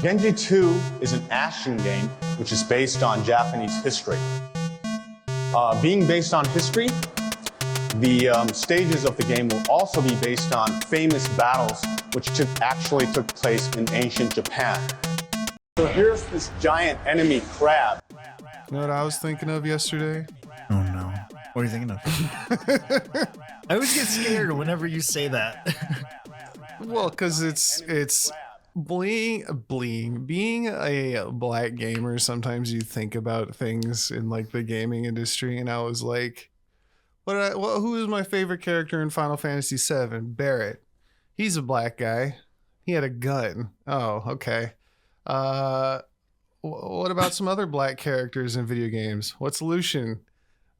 Genji 2 is an action game which is based on Japanese history. Being based on history, the stages of the game will also be based on famous battles which actually took place in ancient Japan. So here's this giant enemy crab. You know what I was thinking of yesterday? Oh no. What are you thinking of? I always get scared whenever you say that. Well, because it's being a black gamer, sometimes you think about things in like the gaming industry, and I was like, who is my favorite character in Final Fantasy VII? Barrett. He's a black guy. He had a gun. Oh, okay. What about some other black characters in video games? What's Lucian?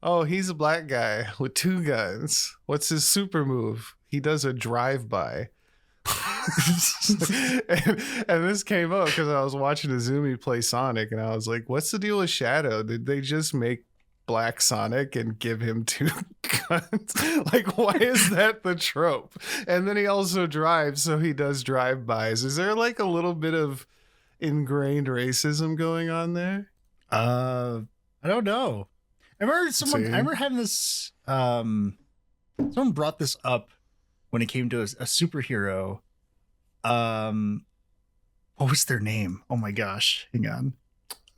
Oh, he's a black guy with 2 guns. What's his super move? He does a drive-by. and this came up because I was watching Azumi play Sonic, and I was like, what's the deal with Shadow? Did they just make black Sonic and give him 2 guns? Like, why is that the trope? And then he also drives, so he does drive-bys. Is there like a little bit of ingrained racism going on there? I don't know. I remember having this someone brought this up when it came to a superhero. What was their name? Oh my gosh, hang on.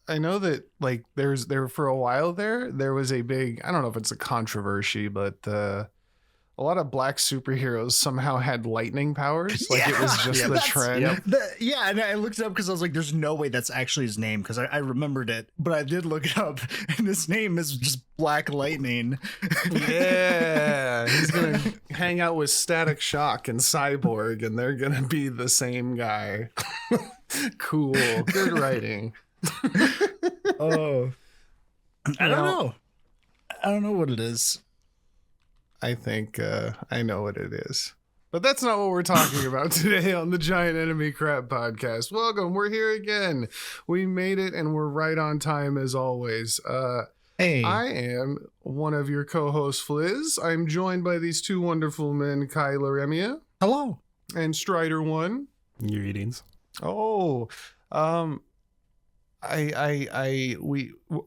I know that like there for a while there was a big, I don't know if it's a controversy, but a lot of black superheroes somehow had lightning powers. Like it was just the trend. And I looked it up because I was like, there's no way that's actually his name, because I remembered it, but I did look it up, and his name is just Black Lightning. Yeah, he's gonna hang out with Static Shock and Cyborg, and they're gonna be the same guy. Cool, good writing. Oh, I don't know what it is. I think I know what it is. But that's not what we're talking about today on the Giant Enemy Crap podcast. Welcome. We're here again. We made it, and we're right on time as always. Hey. I am one of your co-hosts, Fliz. I'm joined by these 2 wonderful men, KylarEmiya. Hello. And Strider1. Greetings. Oh,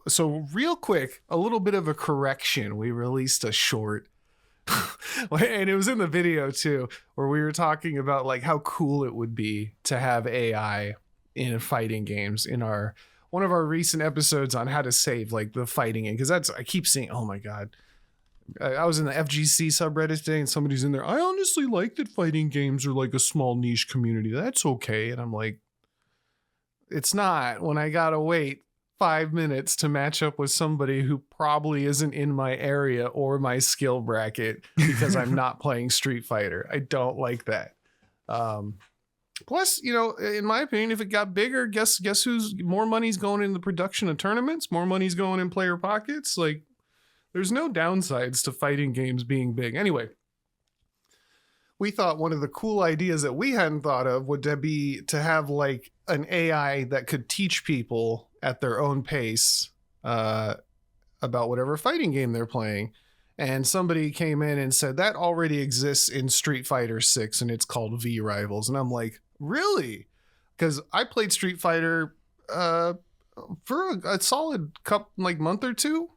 so real quick, a little bit of a correction. We released a short and it was in the video too, where we were talking about like how cool it would be to have AI in fighting games in one of our recent episodes on how to save like the fighting game, because I keep seeing, oh my god, I was in the FGC subreddit today and somebody's in there, I honestly like that fighting games are like a small niche community, that's okay. And I'm like, it's not, when I gotta wait 5 minutes to match up with somebody who probably isn't in my area or my skill bracket because I'm not playing Street Fighter. I don't like that. Plus, you know, in my opinion, if it got bigger, guess who's more money's going in the production of tournaments, more money's going in player pockets. Like, there's no downsides to fighting games being big. Anyway, we thought one of the cool ideas that we hadn't thought of would be to have like an AI that could teach people at their own pace about whatever fighting game they're playing. And somebody came in and said that already exists in Street Fighter 6 and it's called V Rivals. And I'm like, really? Because I played Street Fighter for a solid month or 2.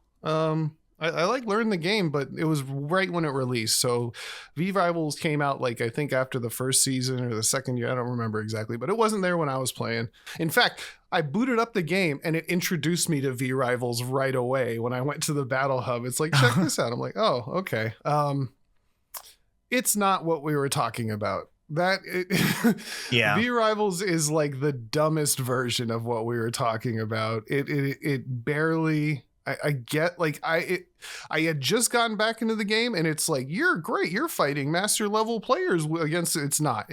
I like learned the game, but it was right when it released. So V Rivals came out like I think after the first season or the second year. I don't remember exactly, but it wasn't there when I was playing. In fact, I booted up the game and it introduced me to V Rivals right away when I went to the Battle Hub. It's like, check this out. I'm like, oh, okay. It's not what we were talking about. Yeah. V Rivals is like the dumbest version of what we were talking about. It barely. I get like I had just gotten back into the game and it's like, you're great, you're fighting master level players against it's not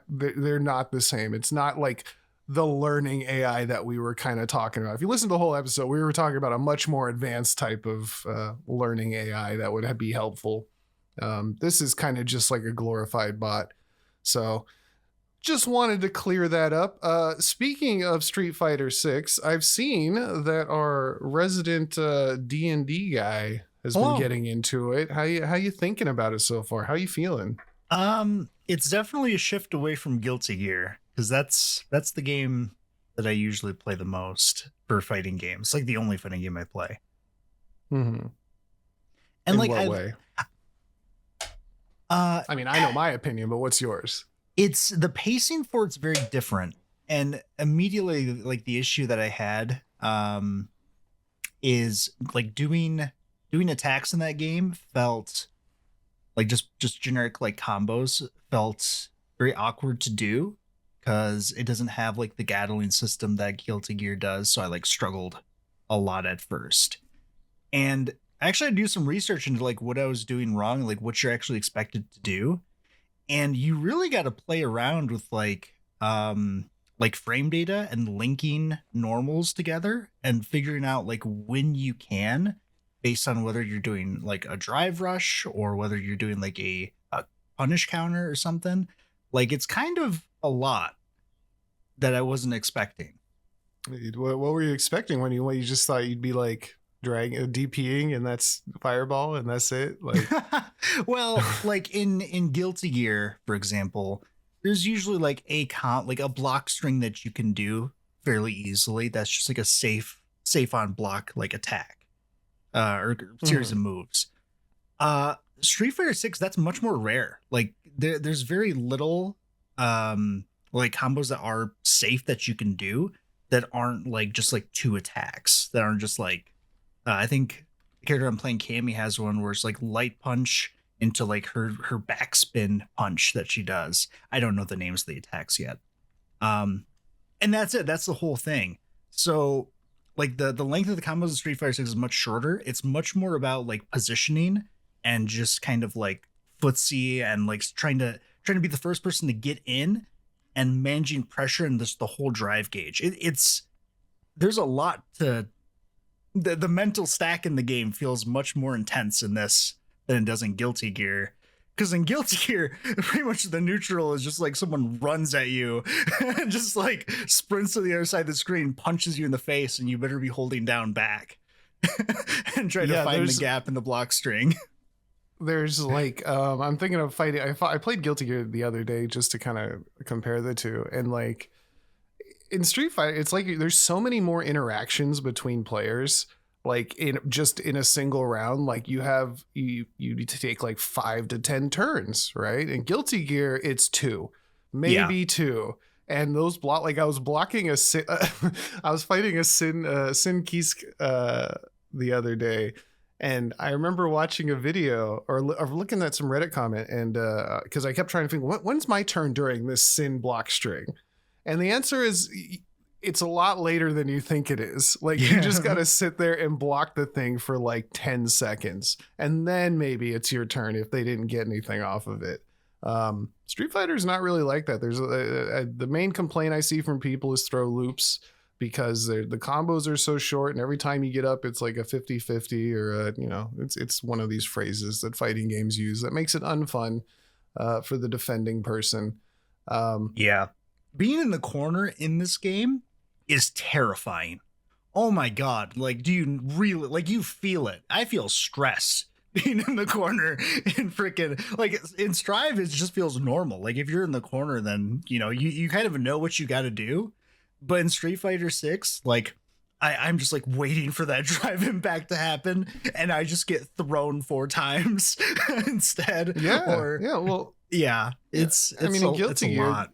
they're not the same. It's not like the learning AI that we were kind of talking about. If you listen to the whole episode, we were talking about a much more advanced type of learning AI that would be helpful. This is kind of just like a glorified bot. So just wanted to clear that up. Speaking of Street Fighter 6, I've seen that our resident D&D guy has been getting into it. How you thinking about it so far? How you feeling? It's definitely a shift away from Guilty Gear, because that's the game that I usually play the most for fighting games. Like the only fighting game I play. Mm-hmm. And In like what way? I mean, I know my opinion, but what's yours? It's the pacing for it's very different. And immediately, like the issue that I had is like doing attacks in that game felt like just generic like combos felt very awkward to do because it doesn't have like the Gatling system that Guilty Gear does. So I like struggled a lot at first. And actually I do some research into like what I was doing wrong, like what you're actually expected to do. And you really got to play around with like frame data and linking normals together and figuring out like when you can, based on whether you're doing like a drive rush or whether you're doing like a punish counter or something. Like it's kind of a lot that I wasn't expecting. What were you expecting when you just thought you'd be like DPing and that's fireball and that's it? Like, well, like in Guilty Gear, for example, there's usually like a block string that you can do fairly easily. That's just like a safe on block like attack or series of moves. Street Fighter 6, that's much more rare. Like there's very little like combos that are safe that you can do that aren't like just like two attacks, that aren't just like I think the character I'm playing, Cammy, has one where it's like light punch into like her backspin punch that she does. I don't know the names of the attacks yet. And that's it. That's the whole thing. So like the length of the combos of Street Fighter 6 is much shorter. It's much more about like positioning and just kind of like footsie and like trying to be the first person to get in and managing pressure and the whole drive gauge. There's a lot to the mental stack in the game feels much more intense in this than it does in Guilty Gear. Because in Guilty Gear, pretty much the neutral is just like someone runs at you and just like sprints to the other side of the screen, punches you in the face, and you better be holding down back and try to find the gap in the block string. There's like, I'm thinking of fighting. I played Guilty Gear the other day just to kind of compare the two. And like in Street Fighter, it's like there's so many more interactions between players. Like in a single round, like you need to take like 5 to 10 turns, right? In Guilty Gear, it's 2, maybe 2. And those like I was blocking I was fighting a Sin Kisk the other day. And I remember watching a video or looking at some Reddit comment, and because I kept trying to think, when's my turn during this Sin block string? And the answer is, it's a lot later than you think it is. Like you just got to sit there and block the thing for like 10 seconds. And then maybe it's your turn if they didn't get anything off of it. Street Fighter is not really like that. There's the main complaint I see from people is throw loops, because the combos are so short, and every time you get up, it's like a 50-50 or it's one of these phrases that fighting games use that makes it unfun for the defending person. Being in the corner in this game is terrifying. Oh my God. Like, do you really, like, you feel it? I feel stress being in the corner in freaking, like, in Strive, it just feels normal. Like, if you're in the corner, then, you kind of know what you got to do. But in Street Fighter 6, like, I'm just like waiting for that drive impact to happen, and I just get thrown 4 times instead. It's I mean, in Guilty it's a Gear, lot.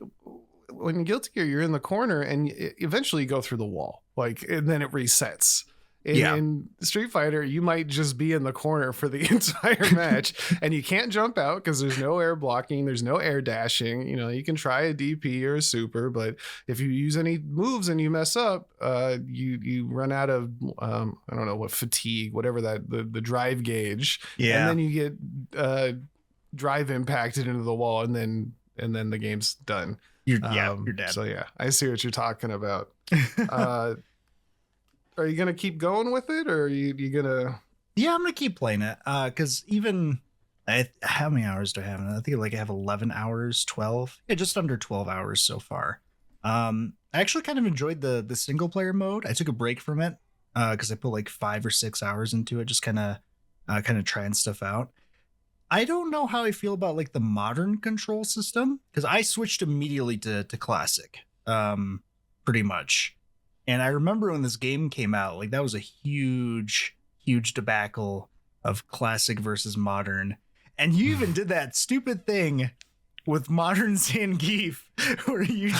When in Guilty Gear, you're in the corner and eventually you go through the wall, like, and then it resets. In Street Fighter, you might just be in the corner for the entire match, and you can't jump out because there's no air blocking, there's no air dashing. You can try a DP or a super, but if you use any moves and you mess up, you run out of I don't know what, fatigue, whatever the drive gauge, and then you get drive impacted into the wall, and then the game's done. You're dead. So I see what you're talking about. Are you gonna keep going with it, or are you gonna? Yeah, I'm gonna keep playing it. Because even how many hours do I have? I think I have 11 hours, 12. Yeah, just under 12 hours so far. I actually kind of enjoyed the single player mode. I took a break from it because I put like 5 or 6 hours into it, just kind of trying stuff out. I don't know how I feel about like the modern control system, because I switched immediately to classic. pretty much. And I remember when this game came out, like that was a huge debacle of classic versus modern. And you even did that stupid thing with modern Zangief where you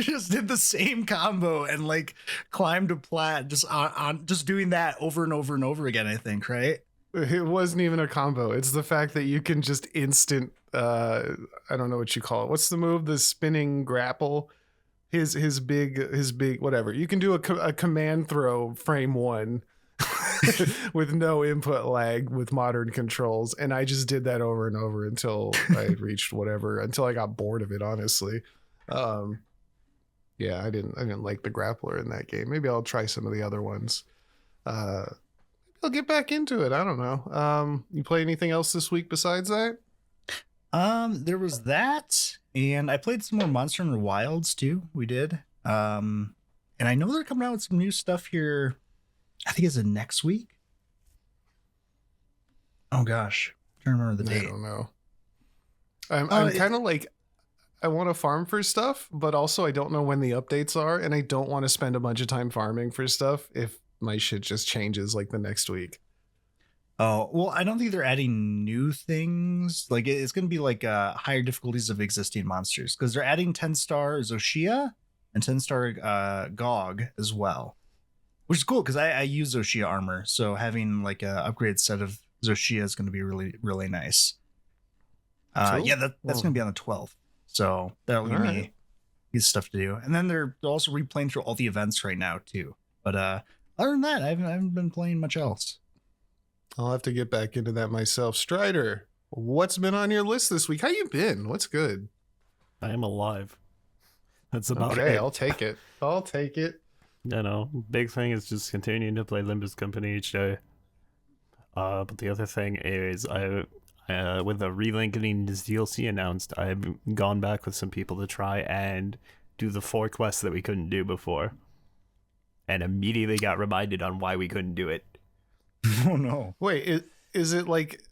just did the same combo and like climbed a plat just doing that over and over and over again, I think, right? It wasn't even a combo. It's the fact that you can just instant I don't know what you call it. What's the move? The spinning grapple. His big whatever. You can do a command throw frame 1 with no input lag with modern controls, and I just did that over and over until I reached whatever, until I got bored of it, honestly. Yeah, I didn't like the grappler in that game. Maybe I'll try some of the other ones. I'll get back into it. I don't know. You play anything else this week besides that? There was that, and I played some more Monster Hunter Wilds too. We did. And I know they're coming out with some new stuff here. I think it's next week. Oh gosh, I'm trying to remember the date. I don't know. I'm kind of like, I want to farm for stuff, but also I don't know when the updates are, and I don't want to spend a bunch of time farming for stuff if my shit just changes like the next week. Oh, well, I don't think they're adding new things. Like it's going to be like higher difficulties of existing monsters, because they're adding 10-star Zoshia and 10-star Gog as well, which is cool because I use Zoshia armor. So having like a upgraded set of Zoshia is going to be really, really nice. Cool. Yeah, that's going to be on the 12th. So that'll give me stuff to do. And then they're also replaying through all the events right now too. But other than that, I haven't been playing much else. I'll have to get back into that myself. Strider, what's been on your list this week? How you been? What's good? I am alive. That's about Okay, it. I'll take it. I'll take it. You know, big thing is just continuing to play Limbus Company each day. But the other thing is, with the relinking this DLC announced, I've gone back with some people to try and do the 4 quests that we couldn't do before, and immediately got reminded on why we couldn't do it. Oh no! Wait, is it like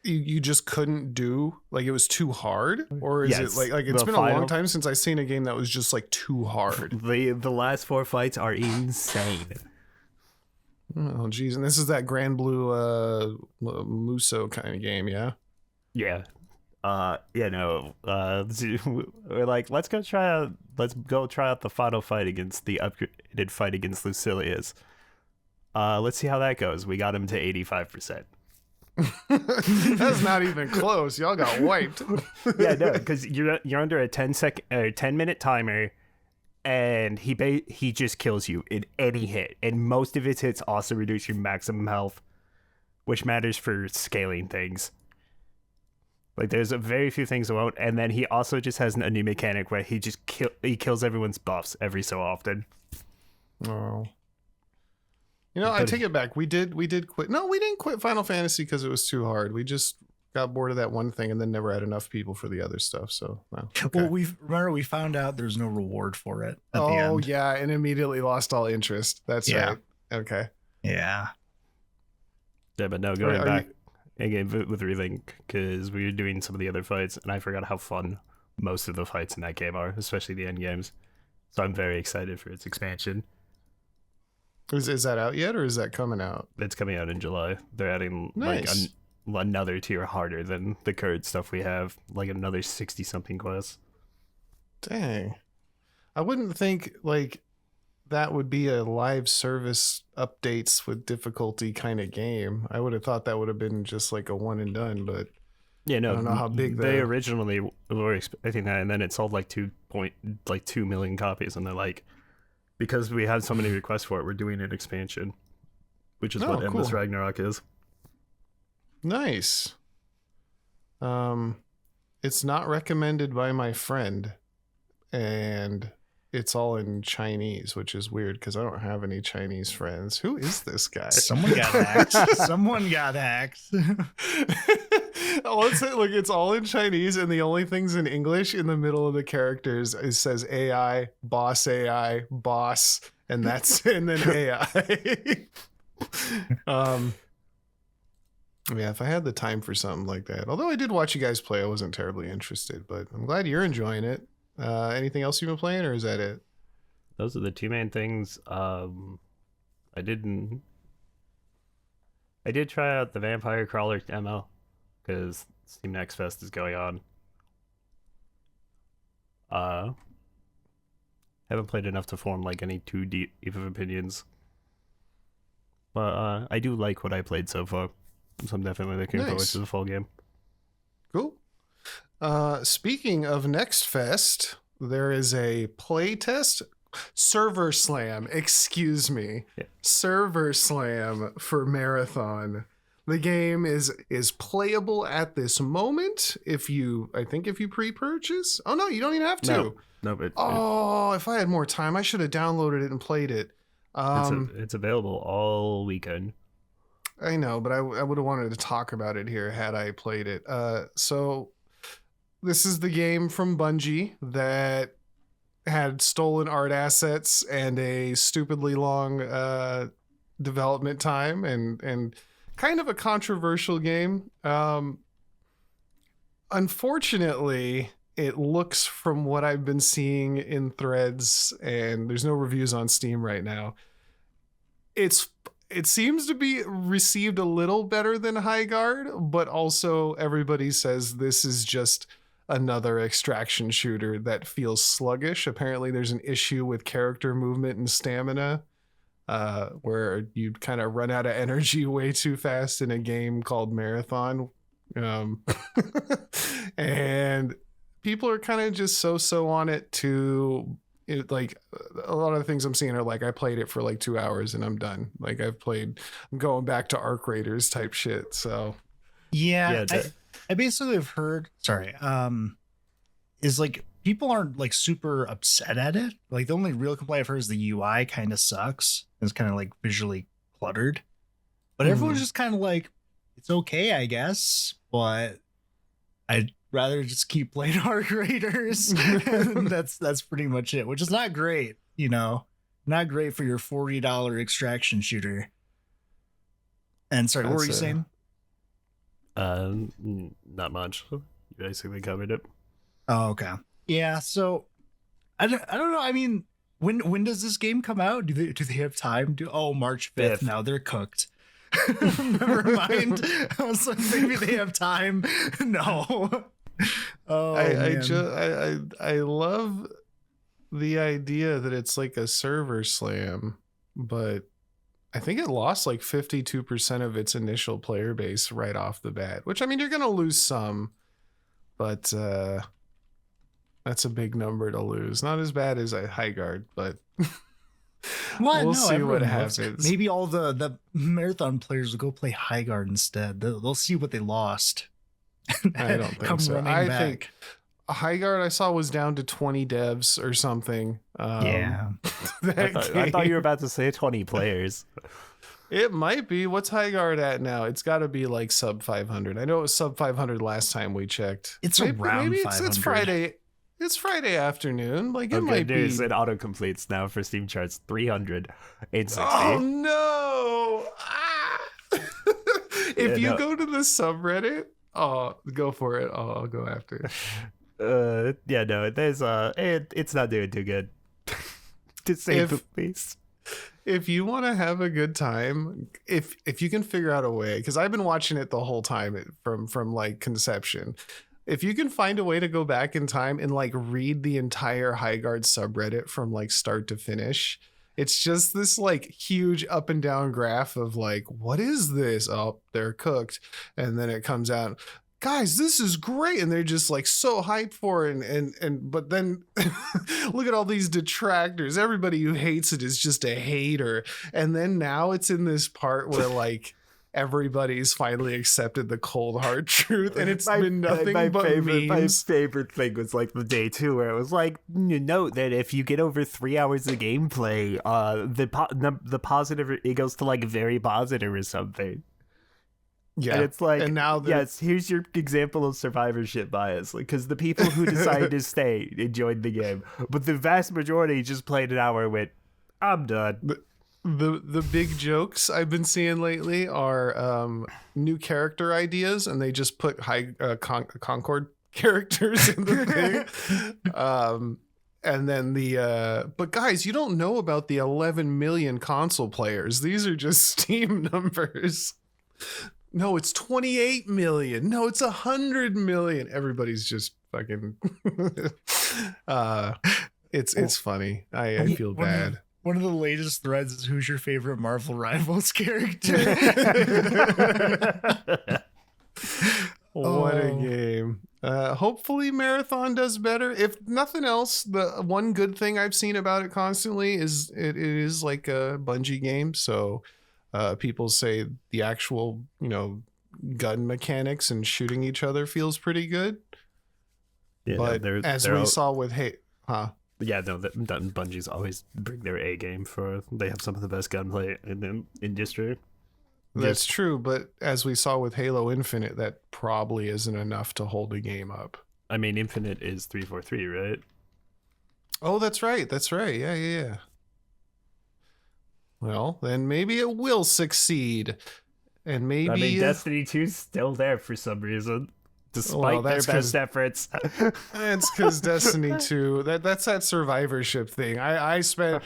you just couldn't do, like it was too hard, or is Yes, it like it's the been a long final- time since I've seen a game that was just like too hard? The last 4 fights are insane. Oh geez, and this is that Grand Blue Muso kind of game, yeah? Yeah. We're like, let's go try out the final fight against the upgraded fight against Lucilius. Let's see how that goes. We got him to 85%. That's not even close. Y'all got wiped. Yeah, no, because you're under a 10-minute timer, and he just kills you in any hit, and most of his hits also reduce your maximum health, which matters for scaling things. Like there's a very few things that won't, and then he also just has a new mechanic where he just kills everyone's buffs every so often. Oh. You know, I take it back. We did quit. No, we didn't quit Final Fantasy because it was too hard. We just got bored of that one thing and then never had enough people for the other stuff. So, well, okay. Well, we found out there's no reward for it at the end. Oh, yeah, and immediately lost all interest. That's right. Okay. Yeah. Yeah, but no, going back again with Relink, because we were doing some of the other fights, and I forgot how fun most of the fights in that game are, especially the end games. So I'm very excited for its expansion. Is that out yet, or is that coming out? It's coming out in July. They're adding Nice. like another tier harder than the current stuff we have, like another 60-something quests. Dang. I wouldn't think like that would be a live service updates with difficulty kind of game. I would have thought that would have been just like a one and done, but Yeah, no, I don't know how big they the- originally were expecting that, and then it sold like 2 million copies, and they're like, because we had so many requests for it, we're doing an expansion, which is Oh, what Endless cool. Ragnarok is. Nice. It's not recommended by my friend, and it's all in Chinese, which is weird because I don't have any Chinese friends. Who is this guy? Someone got hacked. Someone got hacked. Let's say, look, it's all in Chinese, and the only things in English in the middle of the characters it says AI, boss, and that's and then AI. Yeah, if I had the time for something like that. Although I did watch you guys play, I wasn't terribly interested, but I'm glad you're enjoying it. Anything else you've been playing, or is that it? those are the two main things. I did try out the Vampire Crawler demo because Steam Next Fest is going on. Haven't played enough to form like any too deep of opinions, but I do like what I played so far, so I'm definitely looking forward to the full game. Cool. Speaking of Next Fest, there is a playtest server slam. Excuse me, server slam for Marathon. The game is playable at this moment if you pre-purchase. Oh no, you don't even have to. No, but if I had more time, I should have downloaded it and played it. It's available all weekend. I know, but I would have wanted to talk about it here had I played it. So this is the game from Bungie that had stolen art assets and a stupidly long development time and kind of a controversial game. Unfortunately, it looks, from what I've been seeing in threads, and there's no reviews on Steam right now, it seems to be received a little better than Highguard, but also everybody says this is just another extraction shooter that feels sluggish. Apparently there's an issue with character movement and stamina, where you kind of run out of energy way too fast in a game called Marathon. And people are kind of just so on it to it. Like a lot of the things I'm seeing are like, I played it for like 2 hours and I'm done. Like I'm going back to Arc Raiders type shit. So yeah, I basically have heard, is like people aren't like super upset at it. Like the only real complaint I've heard is the UI kind of sucks. It's kind of like visually cluttered, but everyone's just kind of like, it's okay, I guess, but I'd rather just keep playing Arc Raiders. And that's pretty much it, which is not great, not great for your $40 extraction shooter. And sorry, what were you saying? Not much. You basically covered it. Oh, okay. Yeah, so I don't know. I mean, when does this game come out? Do they have time? March 5th. Now they're cooked. Never mind. I was like, maybe they have time. No. I love the idea that it's like a server slam, but I think it lost like 52% of its initial player base right off the bat, which, I mean, you're going to lose some, but that's a big number to lose. Not as bad as a Highguard, but we'll see what happens. Maybe all the Marathon players will go play Highguard instead. They'll see what they lost. I don't think so. I think a Highguard I saw was down to 20 devs or something. Yeah. I thought you were about to say 20 players. It might be. What's Highguard at now? It's got to be like sub 500. I know it was sub 500 last time we checked. It's around 500. It's Friday. It's Friday afternoon. Like it might be. It auto completes now for Steam charts 360. Oh no! If you go to the subreddit, go for it. I'll go after. There's it's not doing too good. To say the least. If you want to have a good time, if you can figure out a way, because I've been watching it the whole time from like conception. If you can find a way to go back in time and like read the entire Highguard subreddit from like start to finish, it's just this like huge up and down graph of like, what is this? Oh, they're cooked. And then it comes out, guys, this is great. And they're just like so hyped for it. And but then look at all these detractors. Everybody who hates it is just a hater. And then now it's in this part where like everybody's finally accepted the cold hard truth, and it's been nothing but memes. My favorite thing was like the day 2 where it was like, you note that if you get over 3 hours of gameplay, the positive, it goes to like very positive or something. Yeah, and it's like, and now yes, here's your example of survivorship bias, because the people who decided to stay enjoyed the game, but the vast majority just played an hour and went, I'm done. The big jokes I've been seeing lately are new character ideas, and they just put Concord characters in the thing. And then but guys, you don't know about the 11 million console players. These are just Steam numbers. No, it's 28 million. No, it's 100 million. Everybody's just fucking it's funny. I feel bad. One of the latest threads is who's your favorite Marvel Rivals character? What a game. Hopefully Marathon does better. If nothing else, the one good thing I've seen about it constantly is it is like a Bungie game. So people say the actual, gun mechanics and shooting each other feels pretty good. Yeah, but we saw with Yeah, no, Bungie's always bring their A game for. They have some of the best gunplay in the industry. That's true, but as we saw with Halo Infinite, that probably isn't enough to hold a game up. I mean, Infinite is 343, right? Oh, that's right. Yeah. Well, then maybe it will succeed, and maybe I mean, Destiny 2's still there for some reason. Despite their best efforts. It's because Destiny 2, that's that survivorship thing. I spent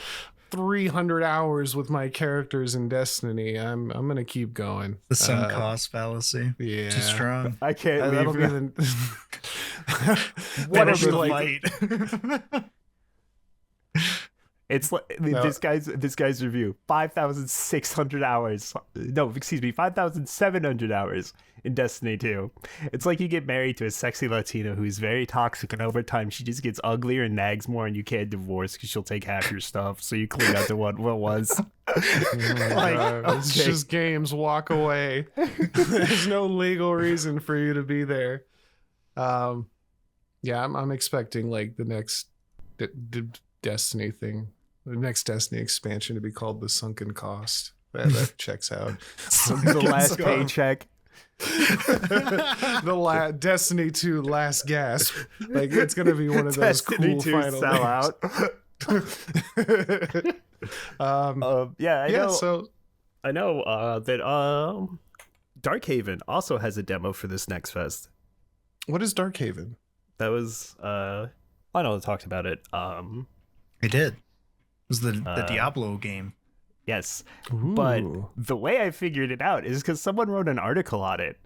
300 hours with my characters in Destiny. I'm gonna keep going. The sunk cost fallacy. Yeah. Too strong. I can't That'll be leave. Finish the fight. It's like this guy's review. 5,600 hours. No, excuse me, 5,700 hours in Destiny 2. It's like you get married to a sexy Latina who's very toxic, and over time she just gets uglier and nags more, and you can't divorce because she'll take half your stuff. So you cling out to what was. It's just games. Walk away. There's no legal reason for you to be there. Yeah, I'm expecting like the next Destiny thing. The next Destiny expansion to be called the Sunken Cost. That checks out. The last paycheck. Destiny 2 Last Gasp. Like it's gonna be one of those Destiny cool 2 final sell out. I know that Darkhaven also has a demo for this next fest. What is Darkhaven? That was I know talked about it. It did. It was the Diablo game. Yes. Ooh. But the way I figured it out is because someone wrote an article on it.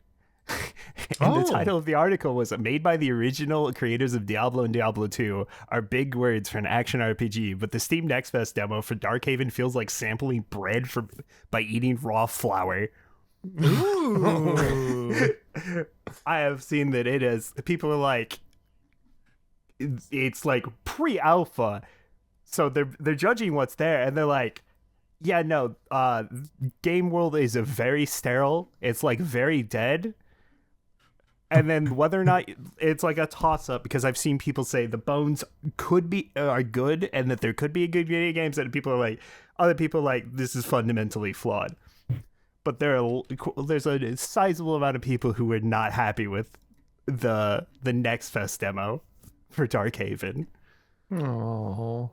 And the title of the article was "Made by the original creators of Diablo and Diablo 2 are big words for an action RPG, but the Steam Next Fest demo for Darkhaven feels like sampling bread by eating raw flour." Ooh. I have seen that it is. People are like, it's like pre-alpha, so they're judging what's there, and they're like, yeah, no, game world is a very sterile. It's like very dead. And then whether or not it's like a toss up, because I've seen people say the bones are good and that there could be a good video games, and other people are like this is fundamentally flawed. But there's a sizable amount of people who are not happy with the Next Fest demo for Darkhaven. Oh.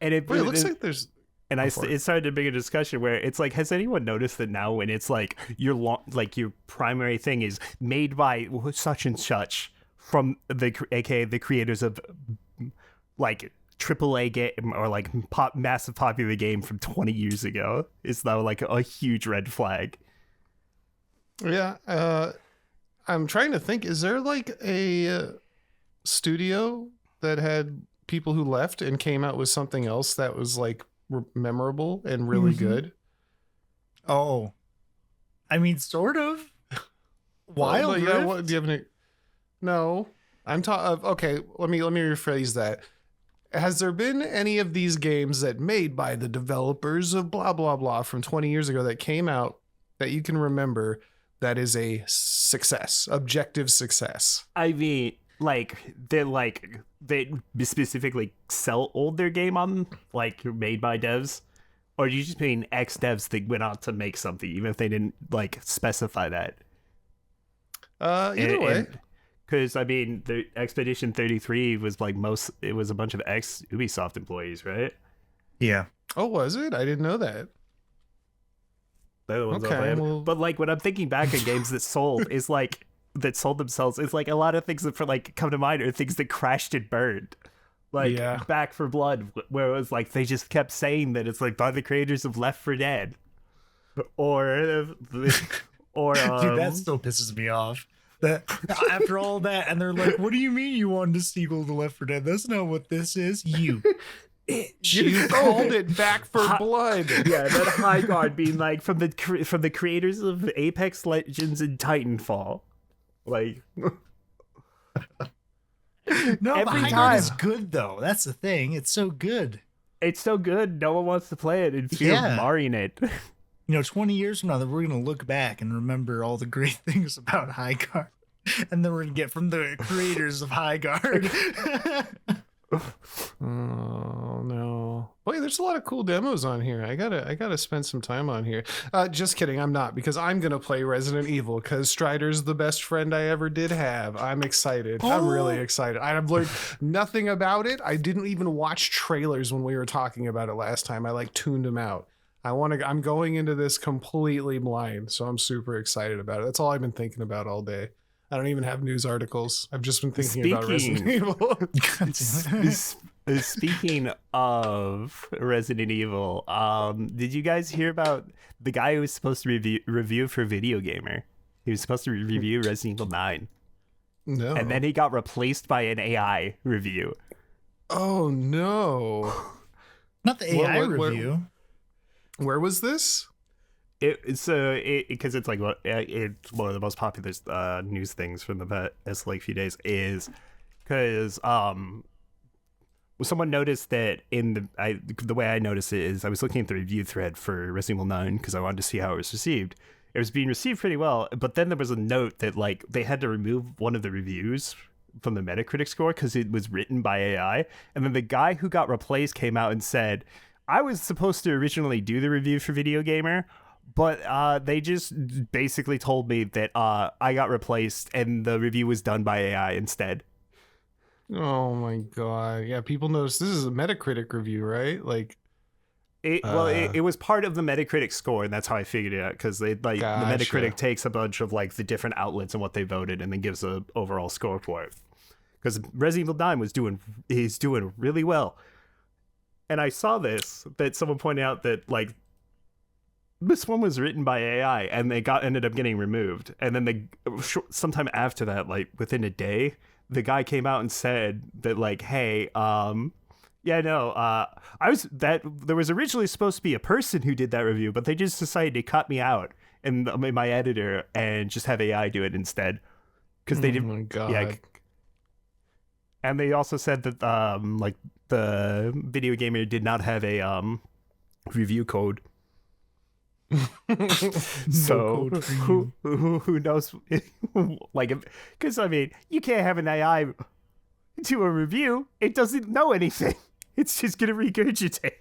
And it looks like there's. And it started a bigger discussion where it's like, has anyone noticed that now when it's like your primary thing is made by such and such from aka the creators of like AAA game or like massive popular game from 20 years ago is now like a huge red flag. Yeah, I'm trying to think. Is there like a studio that had people who left and came out with something else that was like memorable and really good? Oh, I mean, sort of. Wild Rift? Yeah, do you have any? No, I'm talking. Okay, let me rephrase that. Has there been any of these games that made by the developers of blah blah blah from 20 years ago that came out that you can remember that is a success, objective success? I mean, they specifically sold their game on like made by devs, or do you just mean ex devs that went out to make something even if they didn't like specify that? Either way, because I mean the Expedition 33 was like it was a bunch of ex Ubisoft employees, right? Yeah. Oh, was it? I didn't know that. They're the ones Okay, well... But like when I'm thinking back on games that sold, is like that sold themselves, it's like a lot of things that for like come to mind are things that crashed and burned. like Yeah. Back for Blood, where it was like they just kept saying that it's like by the creators of Left 4 Dead, or or Dude, that still pisses me off. That after all that, and they're like, "What do you mean you wanted a sequel to Left 4 Dead? That's not what this is." You called it Back for Blood. yeah, that High Guard being like from the creators of Apex Legends and Titanfall, like. No, Every but High time. Guard is good though. That's the thing. It's so good. It's so good, no one wants to play it, and fear Yeah. marring it. 20 years from now, we're gonna look back and remember all the great things about High Guard, and then we're gonna get from the creators of High Guard. Oh no! Boy, there's a lot of cool demos on here. I gotta spend some time on here. Just kidding, I'm not, because I'm gonna play Resident Evil because Strider's the best friend I ever did have. I'm excited. I'm really excited. I've learned nothing about it. I didn't even watch trailers when we were talking about it last time. I tuned them out. I'm going into this completely blind, so I'm super excited about it. That's all I've been thinking about all day. I don't even have news articles. I've just been thinking about Resident Evil. Speaking of Resident Evil, did you guys hear about the guy who was supposed to review for Video Gamer? He was supposed to review Resident Evil 9. No. And then he got replaced by an AI review. Oh no. Not the AI review. Where was this? It's because it's like it's one of the most popular news things from the past like few days is because someone noticed that the way I noticed it is I was looking at the review thread for Resident Evil 9 because I wanted to see how it was received. It was being received pretty well, but then there was a note that like they had to remove one of the reviews from the Metacritic score because it was written by AI, and then the guy who got replaced came out and said, I was supposed to originally do the review for Video Gamer, but they just basically told me that I got replaced and the review was done by AI instead. Oh my god. Yeah, people notice this is a Metacritic review, right? Like it was part of the Metacritic score, and that's how I figured it out, because the Metacritic takes a bunch of like the different outlets and what they voted and then gives a overall score for it. Because Resident Evil 9 is doing really well. And I saw that someone pointed out that like this one was written by AI and they ended up getting removed. And then sometime after that, like within a day, the guy came out and said that like, hey, there was originally supposed to be a person who did that review, but they just decided to cut me out and my editor and just have AI do it instead. Because they didn't. Oh my god. Yeah. And they also said that like the Video Gamer did not have a review code. So who knows? Like, because I mean, you can't have an AI do a review. It doesn't know anything. It's just gonna regurgitate.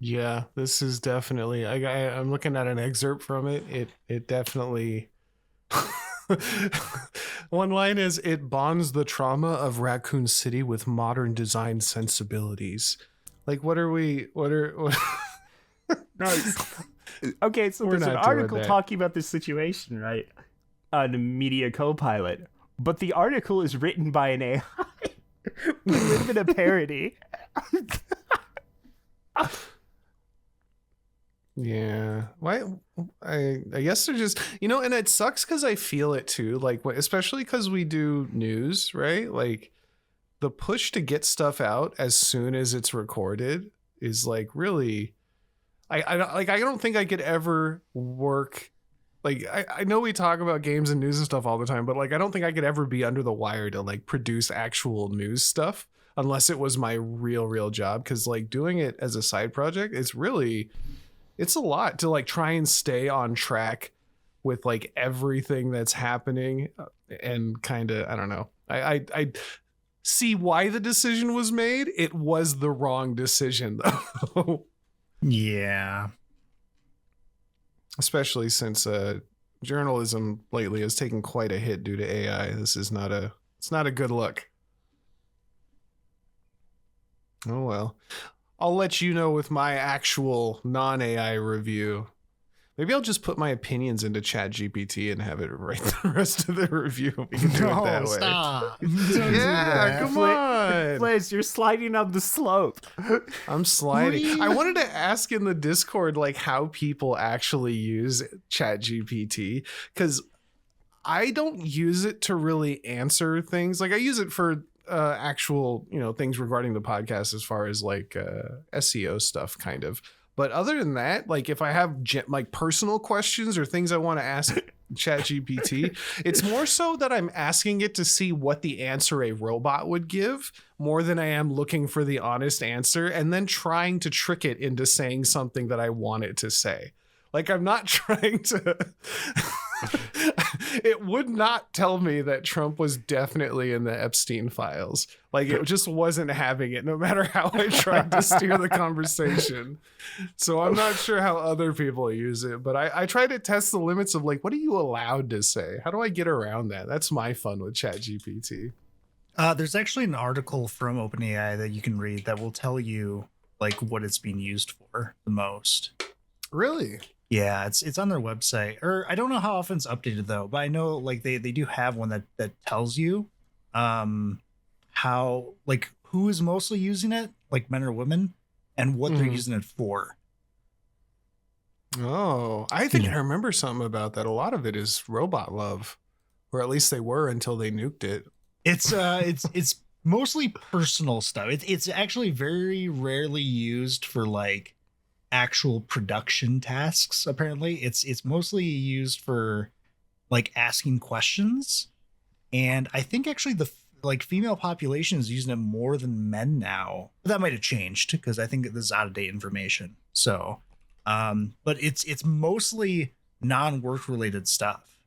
Yeah, this is definitely. I'm looking at an excerpt from it. It definitely. One line is, it bonds the trauma of Raccoon City with modern design sensibilities. Like, what are Okay, so We're there's an not doing article that. talking about this situation, right? On Media Copilot. But the article is written by an AI. We live in a parody. Yeah. Why? I guess they're just, and it sucks because I feel it too. Like, especially because we do news, right? Like, the push to get stuff out as soon as it's recorded is like really. I don't think I could ever work. Like, I know we talk about games and news and stuff all the time, but like, I don't think I could ever be under the wire to like produce actual news stuff unless it was my real job. Because like doing it as a side project, it's a lot to like try and stay on track with like everything that's happening, and kind of, I don't know. I see why the decision was made. It was the wrong decision though. Yeah. Especially since journalism lately has taken quite a hit due to AI. It's not a good look. Oh well. I'll let you know with my actual non-AI review. Maybe I'll just put my opinions into ChatGPT and have it write the rest of the review. We can do it that way. Stop. Yeah, come on. Liz, you're sliding up the slope. I'm sliding. I wanted to ask in the Discord like how people actually use ChatGPT, because I don't use it to really answer things. Like I use it for actual, things regarding the podcast as far as like SEO stuff kind of. But other than that, like if I have like personal questions or things I want to ask ChatGPT, it's more so that I'm asking it to see what the answer a robot would give more than I am looking for the honest answer and then trying to trick it into saying something that I want it to say. Like I'm not trying to... It would not tell me that Trump was definitely in the Epstein files. Like it just wasn't having it, no matter how I tried to steer the conversation. So I'm not sure how other people use it, but I try to test the limits of like, what are you allowed to say? How do I get around that? That's my fun with ChatGPT. There's actually an article from OpenAI that you can read that will tell you like what it's being used for the most. Really? Yeah, it's on their website. Or I don't know how often it's updated though, but I know like they do have one that tells you how like who is mostly using it, like men or women, and what they're using it for. Oh, I think I remember something about that. A lot of it is robot love, or at least they were until they nuked it. It's mostly personal stuff. It's actually very rarely used for like actual production tasks. Apparently it's mostly used for like asking questions, and I think actually the like female population is using it more than men now. That might have changed because I think this is out of date information. So but it's mostly non-work related stuff.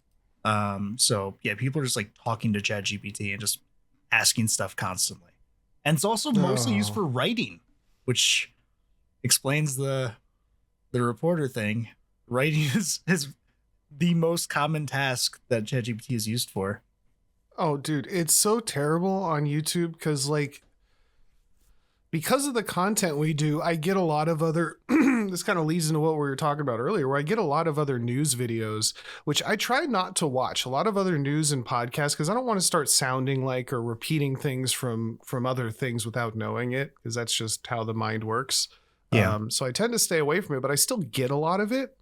So yeah, people are just like talking to ChatGPT and just asking stuff constantly, and it's also mostly used for writing, which explains the reporter thing. Writing is the most common task that ChatGPT is used for. Oh, dude, it's so terrible on YouTube because of the content we do, I get a lot of other, this kind of leads into what we were talking about earlier, where I get a lot of other news videos, which I try not to watch, a lot of other news and podcasts, because I don't want to start sounding like or repeating things from other things without knowing it, because that's just how the mind works. Yeah. So I tend to stay away from it, but I still get a lot of it.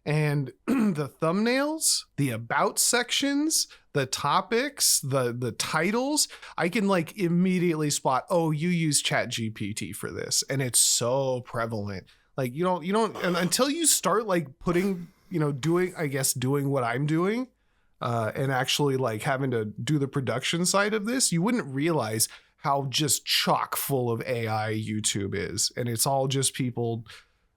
And the thumbnails, the about sections, the topics, the titles, I can like immediately spot, oh, you use ChatGPT for this. And it's so prevalent. Like you don't and until you start like putting, doing what I'm doing and actually like having to do the production side of this, you wouldn't realize how just chock full of AI YouTube is. And it's all just people,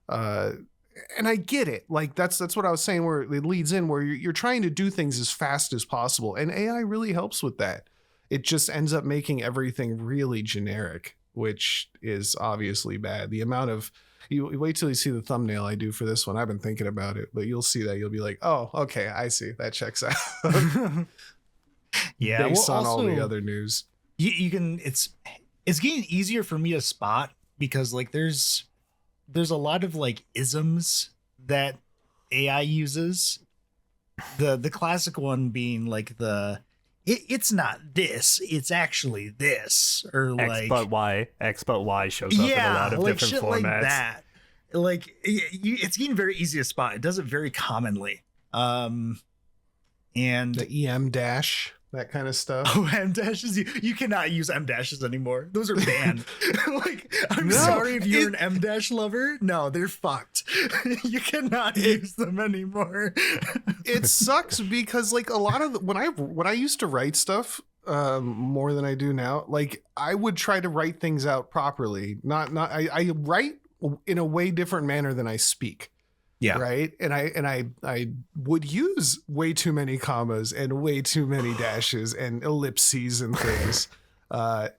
and I get it. Like that's what I was saying, where it leads in, where you're trying to do things as fast as possible. And AI really helps with that. It just ends up making everything really generic, which is obviously bad. The amount of, you wait till you see the thumbnail I do for this one. I've been thinking about it, but you'll see that. You'll be like, oh, okay, I see. That checks out. Yeah. Based on also, all the other news. You can, it's getting easier for me to spot because like there's a lot of like isms that AI uses. The classic one being like it's not this, it's actually this, or like X but Y shows up in a lot of like different shit formats. like that. Like it's getting very easy to spot. It does it very commonly. And The EM dash, that kind of stuff. Oh, M dashes! You cannot use M dashes anymore. Those are banned. Like, I'm sorry if you're an M dash lover. No, they're fucked. You cannot use them anymore. It sucks because like a lot of when I used to write stuff more than I do now, like I would try to write things out properly. I write in a way different manner than I speak. Yeah. Right. And I would use way too many commas and way too many dashes and ellipses and things. And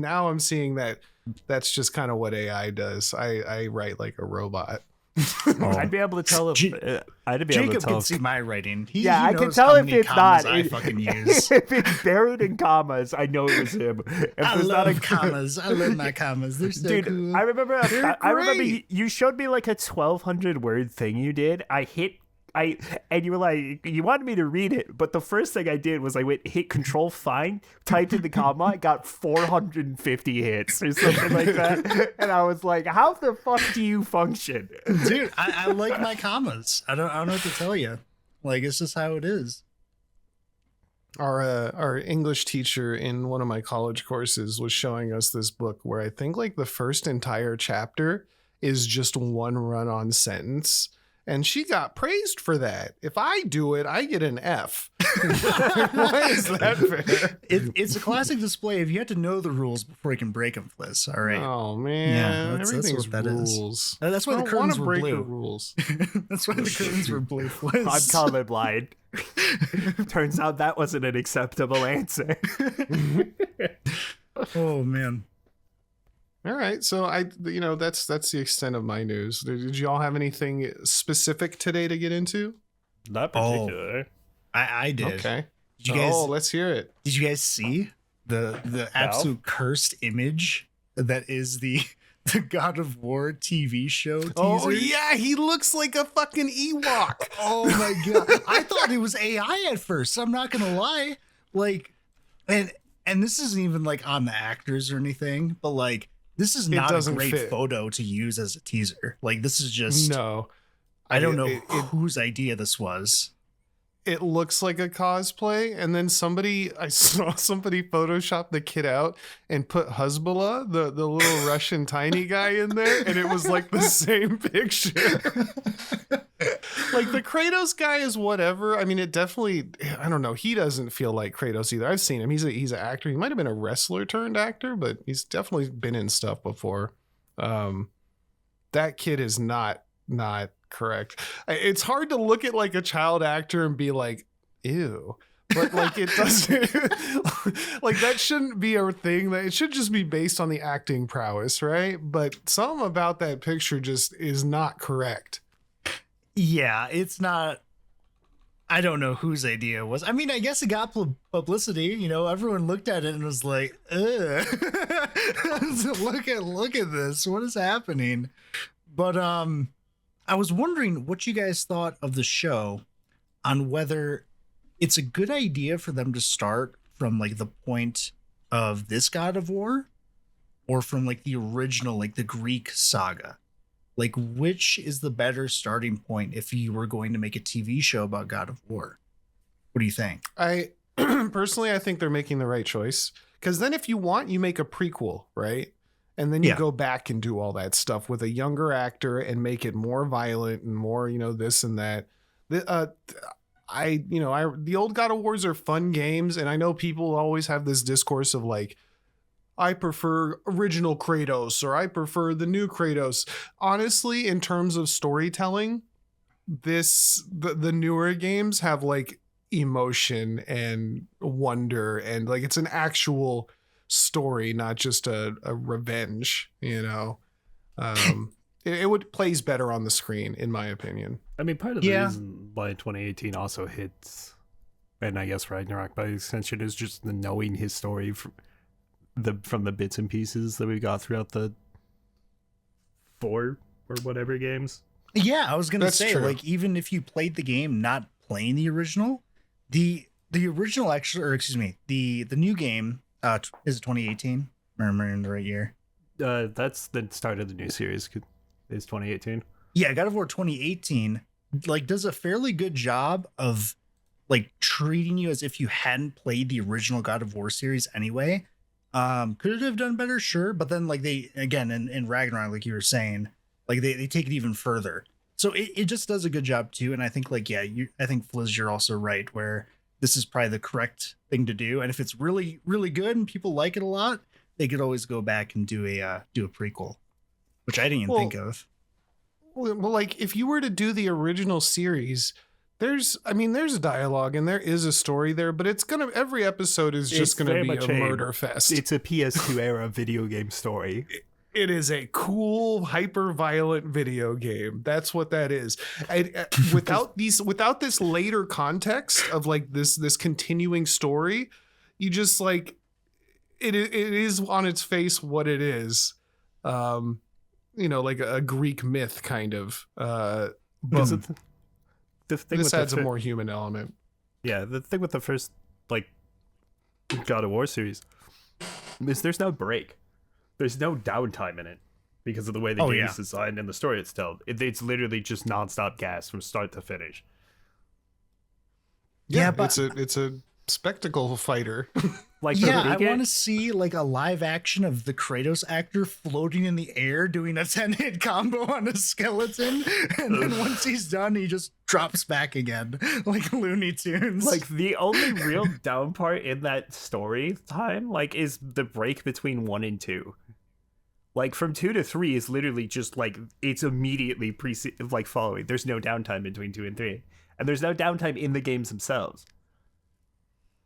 now I'm seeing that that's just kind of what AI does. I write like a robot. I'd be able to tell if I'd be able Jacob to tell. can see my writing. He I can knows tell how if many it's commas not. I fucking use. If it's buried in commas, I know it was him. If I there's not love a commas. I love my commas. They're so Dude, cool. I remember. I remember great. you showed me like a 1,200 word thing you did. And you were like, you wanted me to read it, but the first thing I did was I went hit Control Find, typed in the comma, got 450 hits or something like that, and I was like, how the fuck do you function? Dude, I like my commas. I don't know what to tell you. Like, it's just how it is. Our English teacher in one of my college courses was showing us this book where I think like the first entire chapter is just one run-on sentence. And she got praised for that. If I do it, I get an F. Why is that fair? It's a classic display if you have to know the rules before you can break them, Fliss. All right. Oh man, that's everything's what that is. rules. That's why I the don't curtains wanna were break blue. the rules. That's why the curtains were blue, Fliss. I'm colorblind. Turns out that wasn't an acceptable answer. Oh man. All right, so that's the extent of my news. Did you all have anything specific today to get into? Not Oh. particular. I did. Okay. Did you guys Let's hear it. Did you guys see the absolute cursed image that is the God of War TV show teaser? Oh yeah, he looks like a fucking Ewok. Oh my god. I thought it was AI at first. I'm not gonna lie. Like, and this isn't even like on the actors or anything, but like this is not a doesn't great fit. photo to use as a teaser. Like this is just No, I don't know It whose idea this was. it looks like a cosplay, and then I saw somebody Photoshop the kid out and put Hezbollah, the little Russian tiny guy, in there, and it was like the same picture. Like the Kratos guy is whatever. I mean, it definitely. I don't know. He doesn't feel like Kratos either. I've seen him. He's an actor. He might have been a wrestler turned actor, but he's definitely been in stuff before. That kid is not correct. It's hard to look at like a child actor and be like, ew. But like it doesn't like that shouldn't be a thing. That it should just be based on the acting prowess, right? But something about that picture just is not correct. Yeah, it's not. I don't know whose idea it was. I mean, I guess it got publicity. You know, everyone looked at it and was like, ugh. look at this. What is happening? But I was wondering what you guys thought of the show, on whether it's a good idea for them to start from like the point of this God of War, or from like the original, like the Greek saga. Like, which is the better starting point if you were going to make a TV show about God of War? What do you think? I personally, I think they're making the right choice, because then if you want, you make a prequel, right? And then you go back and do all that stuff with a younger actor and make it more violent and more, this and that. The old God of Wars are fun games, and I know people always have this discourse of like, I prefer original Kratos or I prefer the new Kratos. Honestly, in terms of storytelling, the newer games have like emotion and wonder, and like it's an actual story, not just a revenge, it plays better on the screen, in my opinion. I mean, part of the reason why 2018 also hits, and I guess Ragnarok by extension, is just the knowing his story from the bits and pieces that we got throughout the 4 or whatever games. Yeah, I was gonna say, true. like, even if you played the game not playing the original, the original actually, or excuse me, the new game is it 2018? Remembering the right year. That's the start of the new series. Is 2018? Yeah, God of War 2018 like does a fairly good job of like treating you as if you hadn't played the original God of War series anyway. Could it have done better? Sure, but then like they again in Ragnarok, like you were saying, like they take it even further. So it just does a good job too. And I think like I think Fliz, you're also right where this is probably the correct thing to do. And if it's really really good and people like it a lot, they could always go back and do a prequel, which I didn't even think of. Well, like if you were to do the original series, there's dialogue and there is a story there, but every episode is just gonna be a murder fest. It's a PS2 era video game story. It is a cool, hyper-violent video game. That's what that is. Without this later context of like this continuing story, you just like it is on its face what it is. Like a Greek myth kind of. But the thing this with adds a more human element. Yeah, the thing with the first like God of War series is there's no break. There's no downtime in it because of the way the game is designed and the story it's told. It's literally just nonstop gas from start to finish. Yeah, but it's a spectacle fighter. Like I want to see like a live action of the Kratos actor floating in the air doing a 10-hit combo on a skeleton, and then once he's done, he just drops back again like Looney Tunes. Like the only real down part in that story time, like, is the break between 1 and 2. Like from 2 to 3 is literally just like it's immediately following. There's no downtime between 2 and 3, and there's no downtime in the games themselves.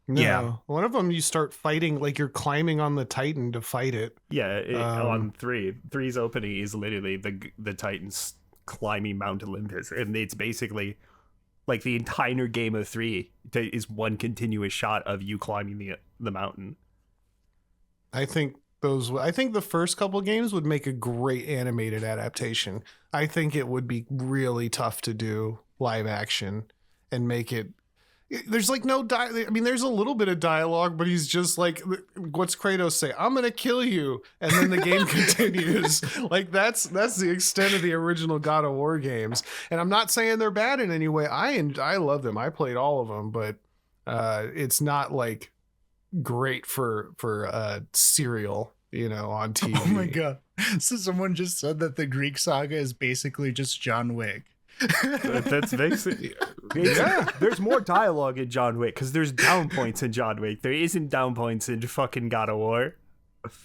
No. Yeah. One of them you start fighting like you're climbing on the Titan to fight it. Yeah, on 3. 3's opening is literally the Titans climbing Mount Olympus, and it's basically like the entire game of 3 is one continuous shot of you climbing the mountain. I think the first couple games would make a great animated adaptation. I think it would be really tough to do live action and make it. There's like no there's a little bit of dialogue, but he's just like, what's Kratos say? I'm gonna kill you, and then the game continues. Like that's the extent of the original God of War games. And I'm not saying they're bad in any way. I love them. I played all of them, but it's not like great for serial, on TV. Oh my god! So someone just said that the Greek saga is basically just John Wick. That's basically There's more dialogue in John Wick because there's down points in John Wick. There isn't down points in fucking God of War.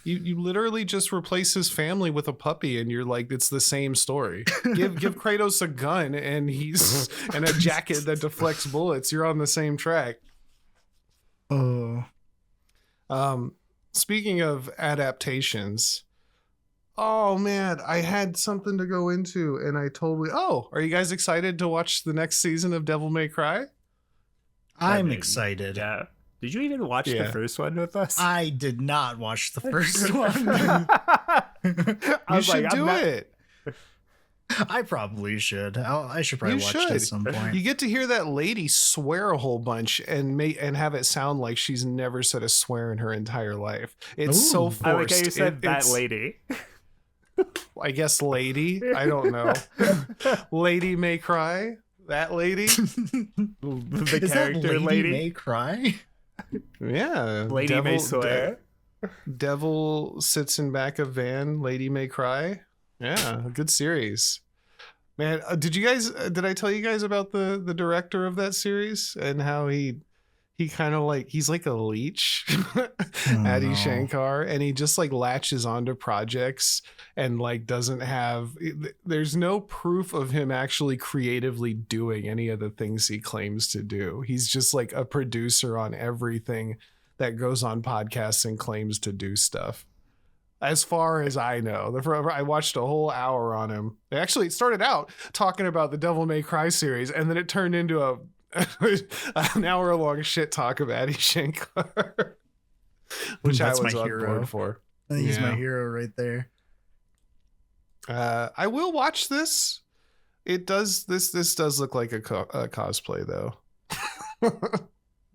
You literally just replace his family with a puppy, and you're like, it's the same story. Give Kratos a gun and and a jacket that deflects bullets. You're on the same track. Oh. Speaking of adaptations. Oh man, I had something to go into and I totally. Oh, are you guys excited to watch the next season of Devil May Cry? I'm excited. Yeah. Did you even watch the first one with us? I did not watch the first one. You should do it. I probably should. I should probably watch it at some point. You get to hear that lady swear a whole bunch and have it sound like she's never said a swear in her entire life. It's so forced. I like how you said that lady. I guess lady. I don't know. Lady May Cry. That lady. The Is character that lady May Cry? Yeah. Lady May swear. Devil sits in back of van. Lady May Cry. Yeah, good series. Man, did I tell you guys about the director of that series and how he kind of like, he's like a leech, Adi Shankar, and he just like latches onto projects and like there's no proof of him actually creatively doing any of the things he claims to do. He's just like a producer on everything that goes on podcasts and claims to do stuff. As far as I know, I watched a whole hour on him. It started out talking about the Devil May Cry series, and then it turned into an hour-long shit talk of Adi Shankar, which That's I was my on hero. board for. I think he's my hero right there. I will watch this. It does. This does look like a cosplay, though.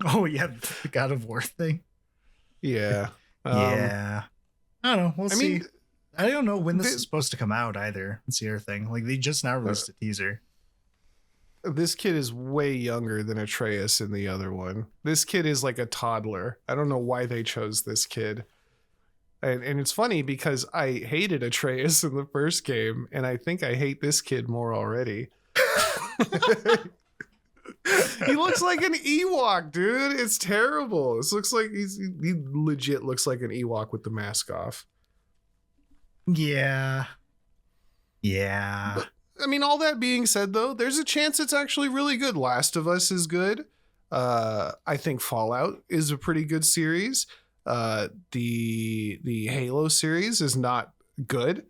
Oh yeah, the God of War thing. Yeah. Yeah. I don't know. We'll see. I don't know when this is supposed to come out either. That's the other thing. Like they just now released a teaser. This kid is way younger than Atreus in the other one. This kid is like a toddler. I don't know why they chose this kid. And it's funny because I hated Atreus in the first game, and I think I hate this kid more already. He looks like an Ewok, dude. It's terrible. This looks like he legit looks like an Ewok with the mask off. Yeah. Yeah. But, I mean, all that being said, though, there's a chance it's actually really good. Last of Us is good. I think Fallout is a pretty good series. The Halo series is not good.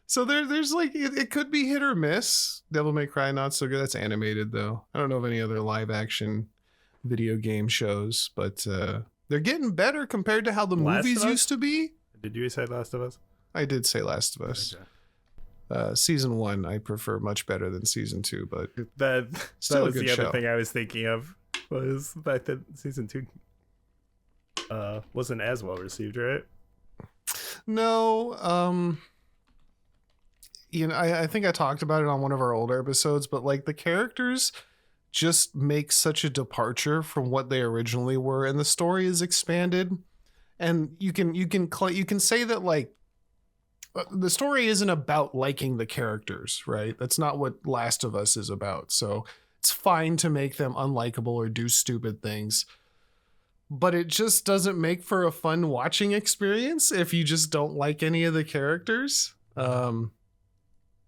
So there's like it could be hit or miss. Devil May Cry not so good. That's animated though. I don't know of any other live action video game shows, but they're getting better compared to how the Last movies of Us? used to be. Did you say Last of Us? I did say Last of Us. Okay. Season 1 I prefer much better than season 2, but That Still a was good the other show. thing I was thinking of, was the fact that season 2 wasn't as well received, right? no, you know, I think I talked about it on one of our older episodes, but like the characters just make such a departure from what they originally were, and the story is expanded, and you can say that like the story isn't about liking the characters, right? That's not what Last of Us is about. So it's fine to make them unlikable or do stupid things, but it just doesn't make for a fun watching experience if you just don't like any of the characters.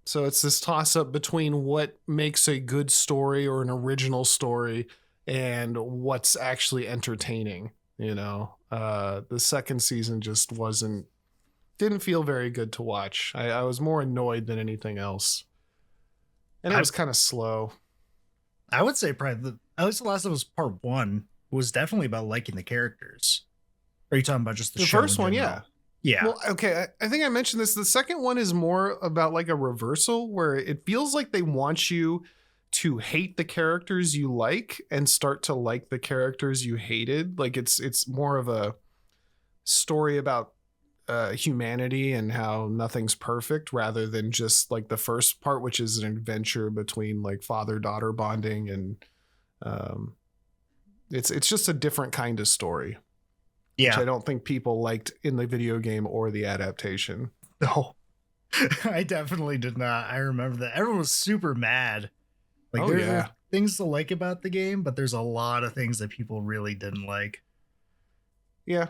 So it's this toss up between what makes a good story or an original story and what's actually entertaining. You know, the second season just didn't feel very good to watch. I was more annoyed than anything else. And it was kind of slow. I would say probably at least The Last of Us Part 1 was definitely about liking the characters. Are you talking about just the The show first in one, general? yeah. Yeah. Well, okay, I think I mentioned this. The second one is more about like a reversal where it feels like they want you to hate the characters you like and start to like the characters you hated. Like it's more of a story about humanity and how nothing's perfect rather than just like the first part, which is an adventure between like father-daughter bonding, and it's just a different kind of story. Which I don't think people liked in the video game or the adaptation. No, I definitely did not. I remember that everyone was super mad. Like there are things to like about the game, but there's a lot of things that people really didn't like. Yeah,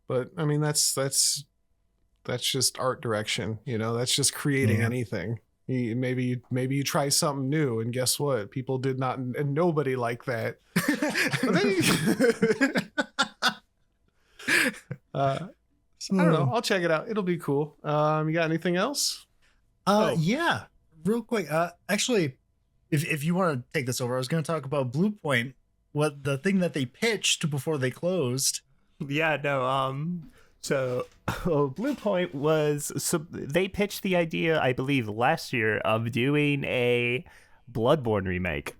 but I mean that's just art direction, you know. That's just creating anything. Maybe you try something new, and guess what? People did not, and nobody liked that. I don't know. I'll check it out. It'll be cool. You got anything else? Yeah, real quick. Actually, if you want to take this over, I was going to talk about Blue Point. What the thing that they pitched before they closed. Yeah, no. So Blue Point they pitched the idea, I believe, last year of doing a Bloodborne remake,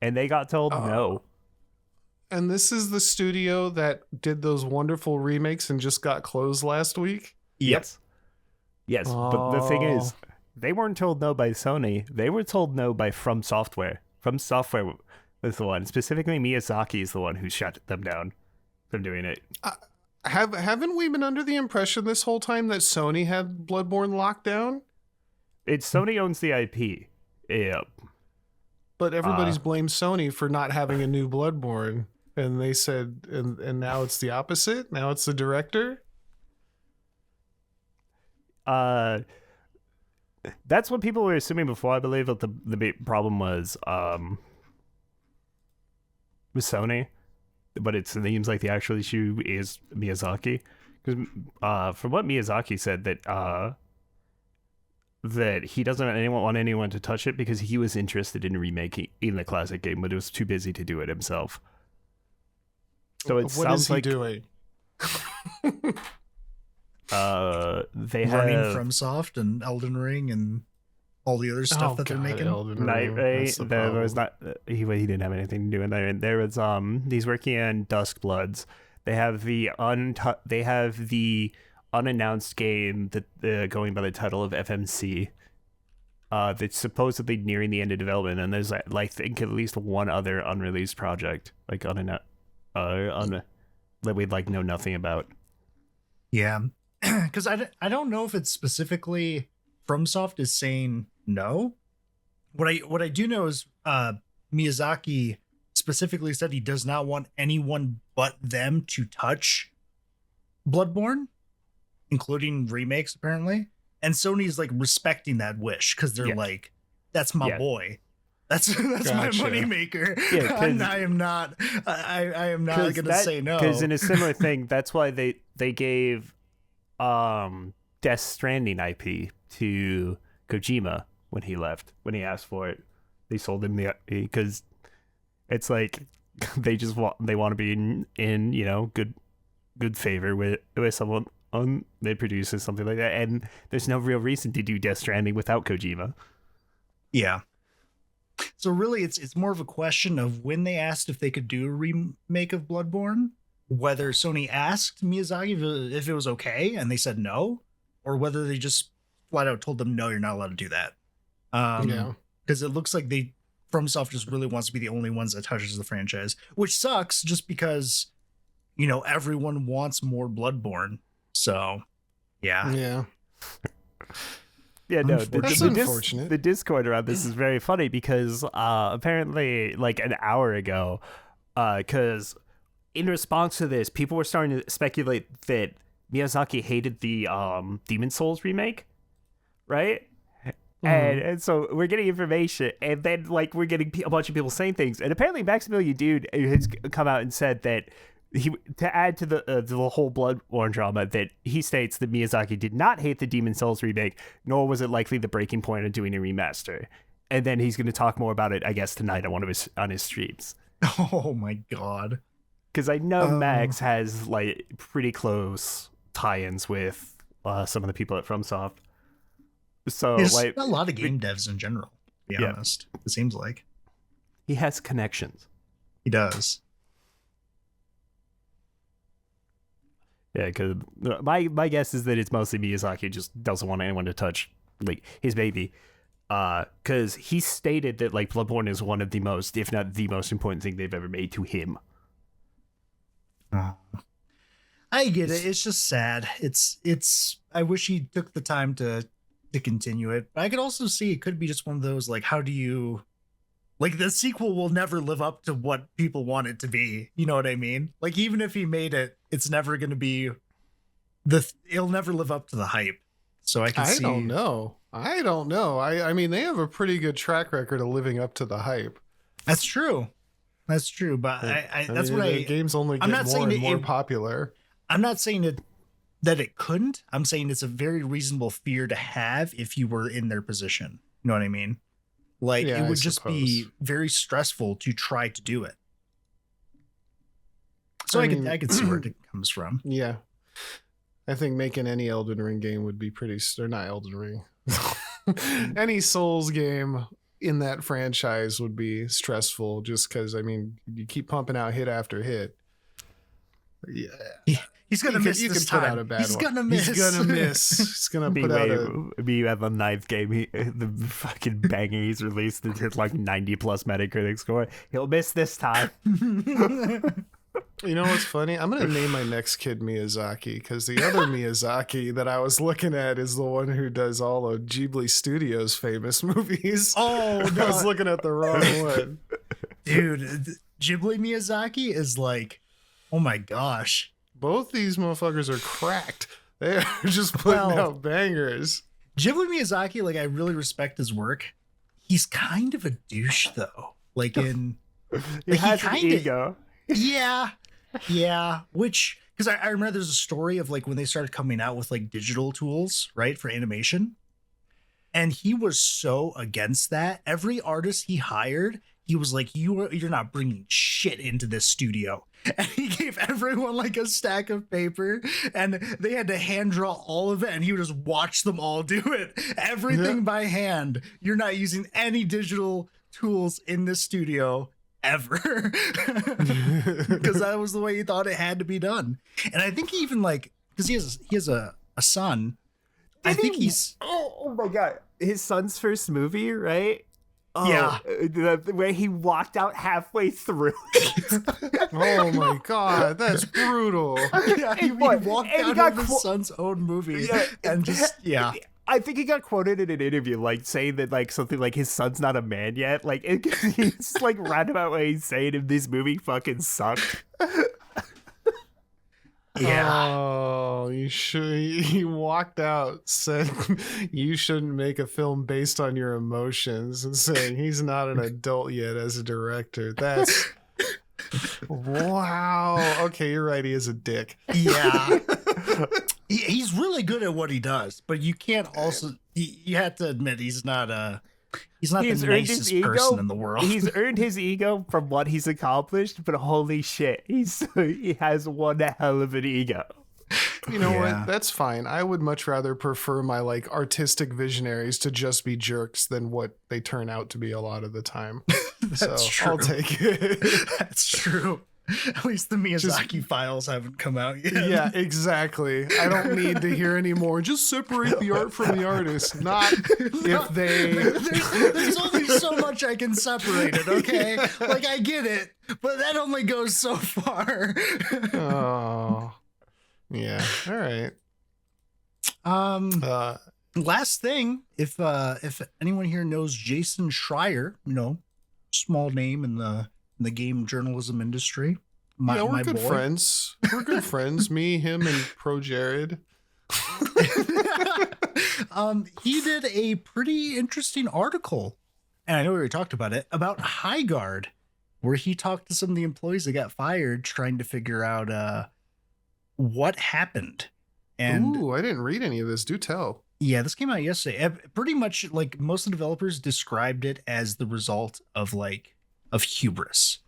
and they got told no. And this is the studio that did those wonderful remakes and just got closed last week? Yes. But the thing is, they weren't told no by Sony. They were told no by From Software. From Software was the one. Specifically, Miyazaki is the one who shut them down from doing it. Haven't we been under the impression this whole time that Sony had Bloodborne locked down? Sony owns the IP. Yep. But everybody's blamed Sony for not having a new Bloodborne. And they said, and now it's the opposite. Now it's the director. That's what people were assuming before. I believe that the big problem was with Sony, but it seems like the actual issue is Miyazaki, because from what Miyazaki said, that he doesn't want anyone to touch it because he was interested in remaking in the classic game, but it was too busy to do it himself. So it What sounds is he like doing? they Running have From Soft and Elden Ring and all the other stuff that they're making. Night Ray. There was not he didn't have anything to do in there. And there was he's working on Dusk Bloods. They have the unannounced game that going by the title of FMC. That's supposedly nearing the end of development, and there's like I think at least one other unreleased project like that we'd like know nothing about. Yeah, because I don't know if it's specifically FromSoft is saying no. What I do know is Miyazaki specifically said he does not want anyone but them to touch Bloodborne, including remakes apparently. And Sony's like respecting that wish because they're like, that's my boy. That's my moneymaker. Yeah, I am not going to say no. Because in a similar thing, that's why they gave Death Stranding IP to Kojima when he left. When he asked for it, they sold him the IP because it's like they want to be in good favor with someone that produces something like that, and there's no real reason to do Death Stranding without Kojima. Yeah. So really, it's more of a question of when they asked if they could do a remake of Bloodborne, whether Sony asked Miyazaki if it was okay and they said no, or whether they just flat out told them, no, you're not allowed to do that. Because it looks like FromSoft just really wants to be the only ones that touches the franchise, which sucks just because, everyone wants more Bloodborne. So, yeah. Yeah. Yeah, no, That's unfortunate. The Discord around this is very funny because apparently like an hour ago, because in response to this, people were starting to speculate that Miyazaki hated the Demon Souls remake, right? And so we're getting information, and then like we're getting a bunch of people saying things, and apparently Maximilian Dude has come out and said that to add to the whole Bloodborne drama, that he states that Miyazaki did not hate the Demon Souls remake, nor was it likely the breaking point of doing a remaster. And then he's going to talk more about it, I guess, tonight on his streams. Oh my god! Because I know Max has like pretty close tie-ins with some of the people at FromSoft. So there's like a lot of game devs in general. To be honest, it seems like he has connections. He does. Yeah, because my guess is that it's mostly Miyazaki just doesn't want anyone to touch like his baby. Because he stated that like Bloodborne is one of the most, if not the most important thing they've ever made to him. I get it. It's just sad. It's. I wish he took the time to continue it, but I could also see it could be just one of those like, how do you, like the sequel will never live up to what people want it to be. You know what I mean? Like even if he made it, it's never going to be it'll never live up to the hype. So I don't know. I mean, they have a pretty good track record of living up to the hype. That's true. But the games only get more and more popular. I'm not saying that it couldn't. I'm saying it's a very reasonable fear to have if you were in their position. You know what I mean? Like it would just be very stressful to try to do it. So I could see where it comes from. Yeah. I think making any Elden Ring game would be or not Elden Ring. Any Souls game in that franchise would be stressful just because, I mean, you keep pumping out hit after hit. Yeah. He's gonna miss this time. Put out a bad He's one. Gonna miss. He's gonna put out be at the 9th game. The fucking banger he's released that hit like 90+ Metacritic score. He'll miss this time. You know what's funny? I'm gonna name my next kid Miyazaki because the other Miyazaki that I was looking at is the one who does all of Ghibli Studios' famous movies. Oh, no. I was looking at the wrong one. Dude, Ghibli Miyazaki is like, oh my gosh. Both these motherfuckers are cracked. They are just putting out bangers. Ghibli Miyazaki, like, I really respect his work. He's kind of a douche, though. Like, he has an ego. Yeah. Which, because I remember there's a story of, like, when they started coming out with, like, digital tools, right, for animation. And he was so against that. Every artist he hired, he was like, you're not bringing shit into this studio. And he gave everyone like a stack of paper and they had to hand draw all of it, and he would just watch them all do it. Everything by hand. You're not using any digital tools in this studio ever. Because that was the way he thought it had to be done. And I think he even like, because he has a son. I think he's oh my god, his son's first movie, right? Oh, yeah, the way he walked out halfway through. Oh my god, that's brutal. Yeah, he walked out of his son's own movie, and just I think he got quoted in an interview, like saying that like something like his son's not a man yet. Like it's like roundabout way he's saying if this movie fucking sucked. Yeah. Oh, he walked out, said you shouldn't make a film based on your emotions, and saying he's not an adult yet as a director. That's wow. Okay, you're right. He is a dick. Yeah. He's really good at what he does, but you can't also you have to admit he's not the nicest person in the world. He's earned his ego from what he's accomplished, but holy shit, he has one hell of an ego. You know what? That's fine. I would much rather prefer my like artistic visionaries to just be jerks than what they turn out to be a lot of the time. That's true. I'll take it. That's true. At least the Miyazaki files haven't come out yet. Yeah, exactly. I don't need to hear anymore. Just separate the art from the artist. Not if they. There's only so much I can separate it, okay? Like, I get it, but that only goes so far. Oh. Yeah. All right. Last thing, if anyone here knows Jason Schreier, small name in the game journalism industry. We're good friends. We're good friends. Me, him, and Pro Jared. He did a pretty interesting article, and I know we already talked about it, about Highguard, where he talked to some of the employees that got fired trying to figure out what happened. And ooh, I didn't read any of this. Do tell. Yeah, this came out yesterday. Pretty much, like, most of the developers described it as the result of hubris,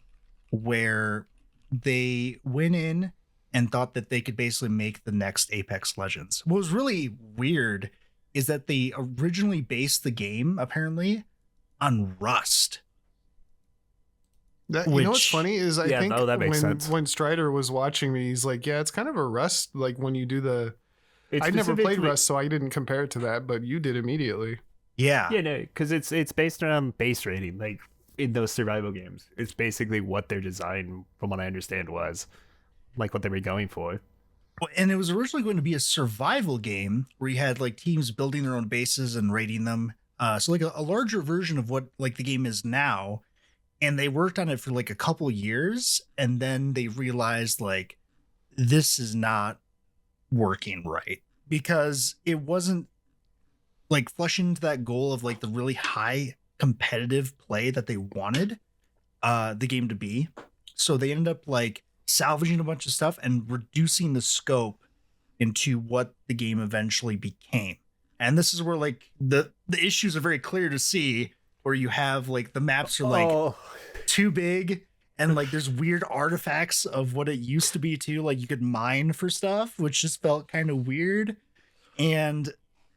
where they went in and thought that they could basically make the next Apex Legends. What was really weird is that they originally based the game, apparently, on Rust. You know what's funny is I think that makes sense. When Strider was watching me, he's like, yeah, it's kind of a Rust, like when you do the... I never played Rust, so I didn't compare it to that, but you did immediately. Yeah. Yeah, no, because it's based around base rating, like in those survival games. It's basically what their design, from what I understand, was. Like what they were going for. And it was originally going to be a survival game where you had like teams building their own bases and raiding them. So like a larger version of what like the game is now. And they worked on it for like a couple years, and then they realized like this is not working right, because it wasn't like flushing into that goal of like the really high competitive play that they wanted the game to be. So they ended up like salvaging a bunch of stuff and reducing the scope into what the game eventually became. And this is where like the issues are very clear to see, where you have like the maps are like too big, and like there's weird artifacts of what it used to be too. Like you could mine for stuff, which just felt kind of weird. And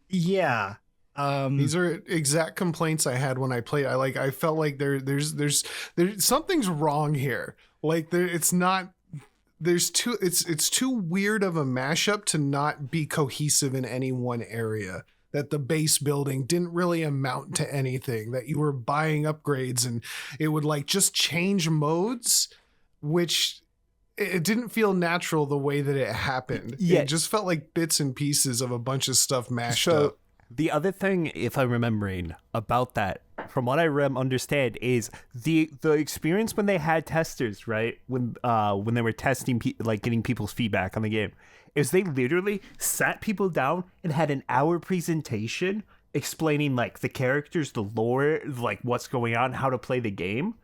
yeah, these are exact complaints I had when I played. I felt like there's something's wrong here. Like it's too weird of a mashup to not be cohesive in any one area. That the base building didn't really amount to anything, that you were buying upgrades and it would like just change modes, which it didn't feel natural the way that it happened. Yeah. It just felt like bits and pieces of a bunch of stuff mashed up. The other thing, if I'm remembering about that, from what I understand, is the experience when they had testers, right? When they were testing, like getting people's feedback on the game, is they literally sat people down and had an hour presentation explaining like the characters, the lore, like what's going on, how to play the game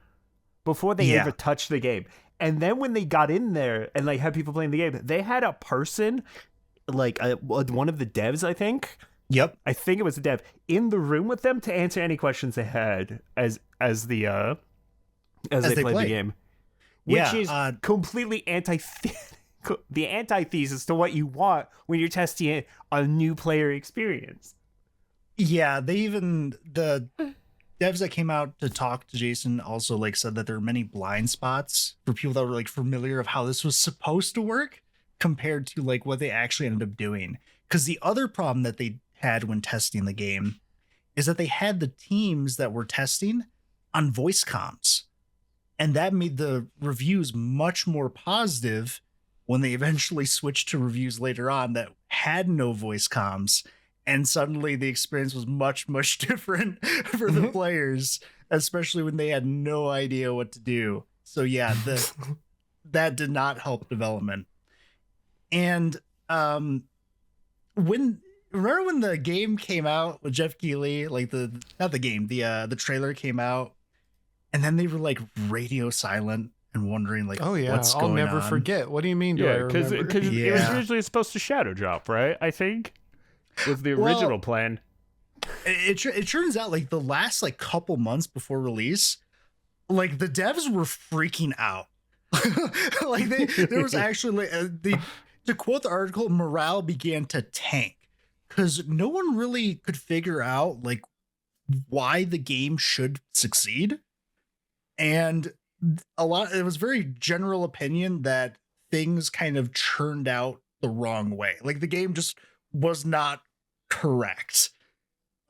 before they ever touched the game. And then when they got in there and like had people playing the game, they had a person, like one of the devs, I think. Yep. I think it was a dev in the room with them to answer any questions they had as they played the game, which is completely the antithesis to what you want when you're testing a new player experience. Yeah, the devs that came out to talk to Jason also like said that there are many blind spots for people that were like familiar of how this was supposed to work compared to like what they actually ended up doing. Because the other problem that they had when testing the game is that they had the teams that were testing on voice comms, and that made the reviews much more positive when they eventually switched to reviews later on that had no voice comms, and suddenly the experience was much different for the players, especially when they had no idea what to do. So yeah, that did not help development. And remember when the game came out with Jeff Keighley, like the trailer came out, and then they were like radio silent and wondering like, Oh yeah, what's I'll going never on. forget. What do you mean? Do I Yeah, because remember? it was Yeah. originally supposed to shadow drop, right? I think was the Well, original plan. It turns out like the last like couple months before release, like the devs were freaking out. Like there was actually like, to quote the article, morale began to tank because no one really could figure out like why the game should succeed. And it was very general opinion that things kind of turned out the wrong way. Like the game just was not correct.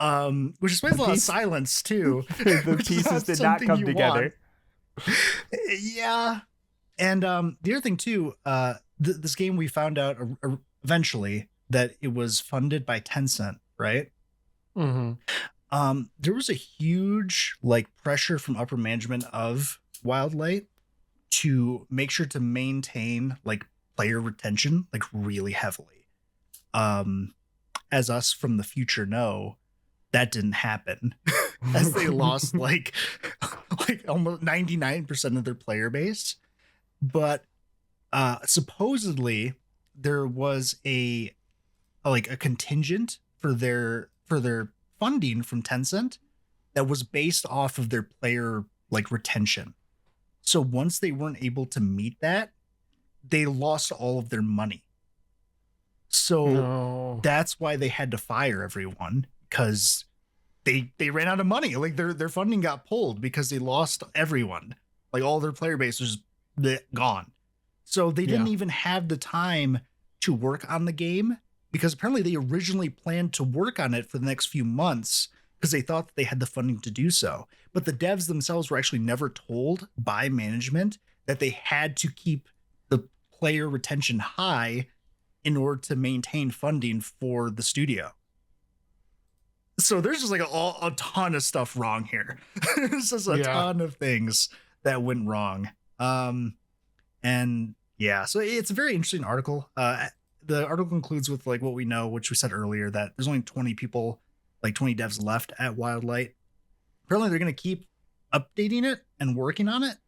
Which explains a lot of silence too. The which is pieces did not something come you together. want. Yeah. And the other thing too, this game we found out eventually that it was funded by Tencent, right? Mm-hmm. There was a huge like pressure from upper management of Wildlight to make sure to maintain like player retention like really heavily. As us from the future know, that didn't happen. As they lost like almost 99% of their player base. But supposedly there was a contingent for their funding from Tencent that was based off of their player like retention. So once they weren't able to meet that, they lost all of their money. So No. that's why they had to fire everyone, because they ran out of money. Like their funding got pulled because they lost everyone. Like all their player base was gone. So they didn't even have the time to work on the game, because apparently they originally planned to work on it for the next few months because they thought that they had the funding to do so. But the devs themselves were actually never told by management that they had to keep the player retention high in order to maintain funding for the studio. So there's just like a ton of stuff wrong here. There's just a ton of things that went wrong. And yeah, so it's a very interesting article. The article concludes with like what we know, which we said earlier, that there's only 20 people, like 20 devs left at Wildlight. Apparently they're going to keep updating it and working on it.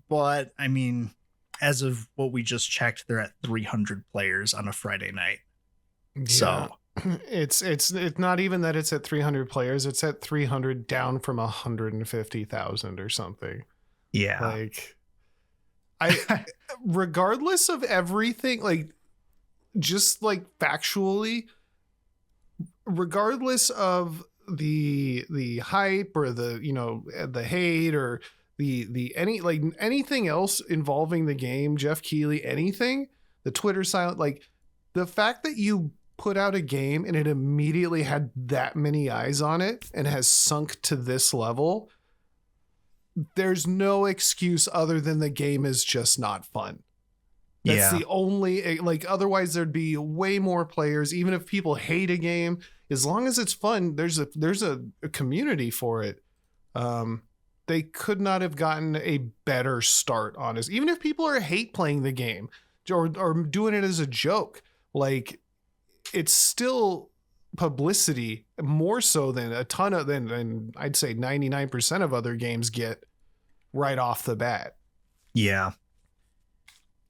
But I mean, as of what we just checked, they're at 300 players on a Friday night. Yeah. So it's not even that it's at 300 players. It's at 300 down from 150,000 or something. yeah, Like regardless of everything, like just like factually, regardless of the hype or the, you know, the hate or anything else involving the game, Jeff Keighley, anything, the Twitter silent, like the fact that you put out a game and it immediately had that many eyes on it and has sunk to this level, there's no excuse other than the game is just not fun. That's the only, like, otherwise there'd be way more players. Even if people hate a game, as long as it's fun, there's a community for it. They could not have gotten a better start, honest. Even if people hate playing the game or doing it as a joke, like, it's still publicity more so than a ton of than I'd say 99% of other games get right off the bat. Yeah.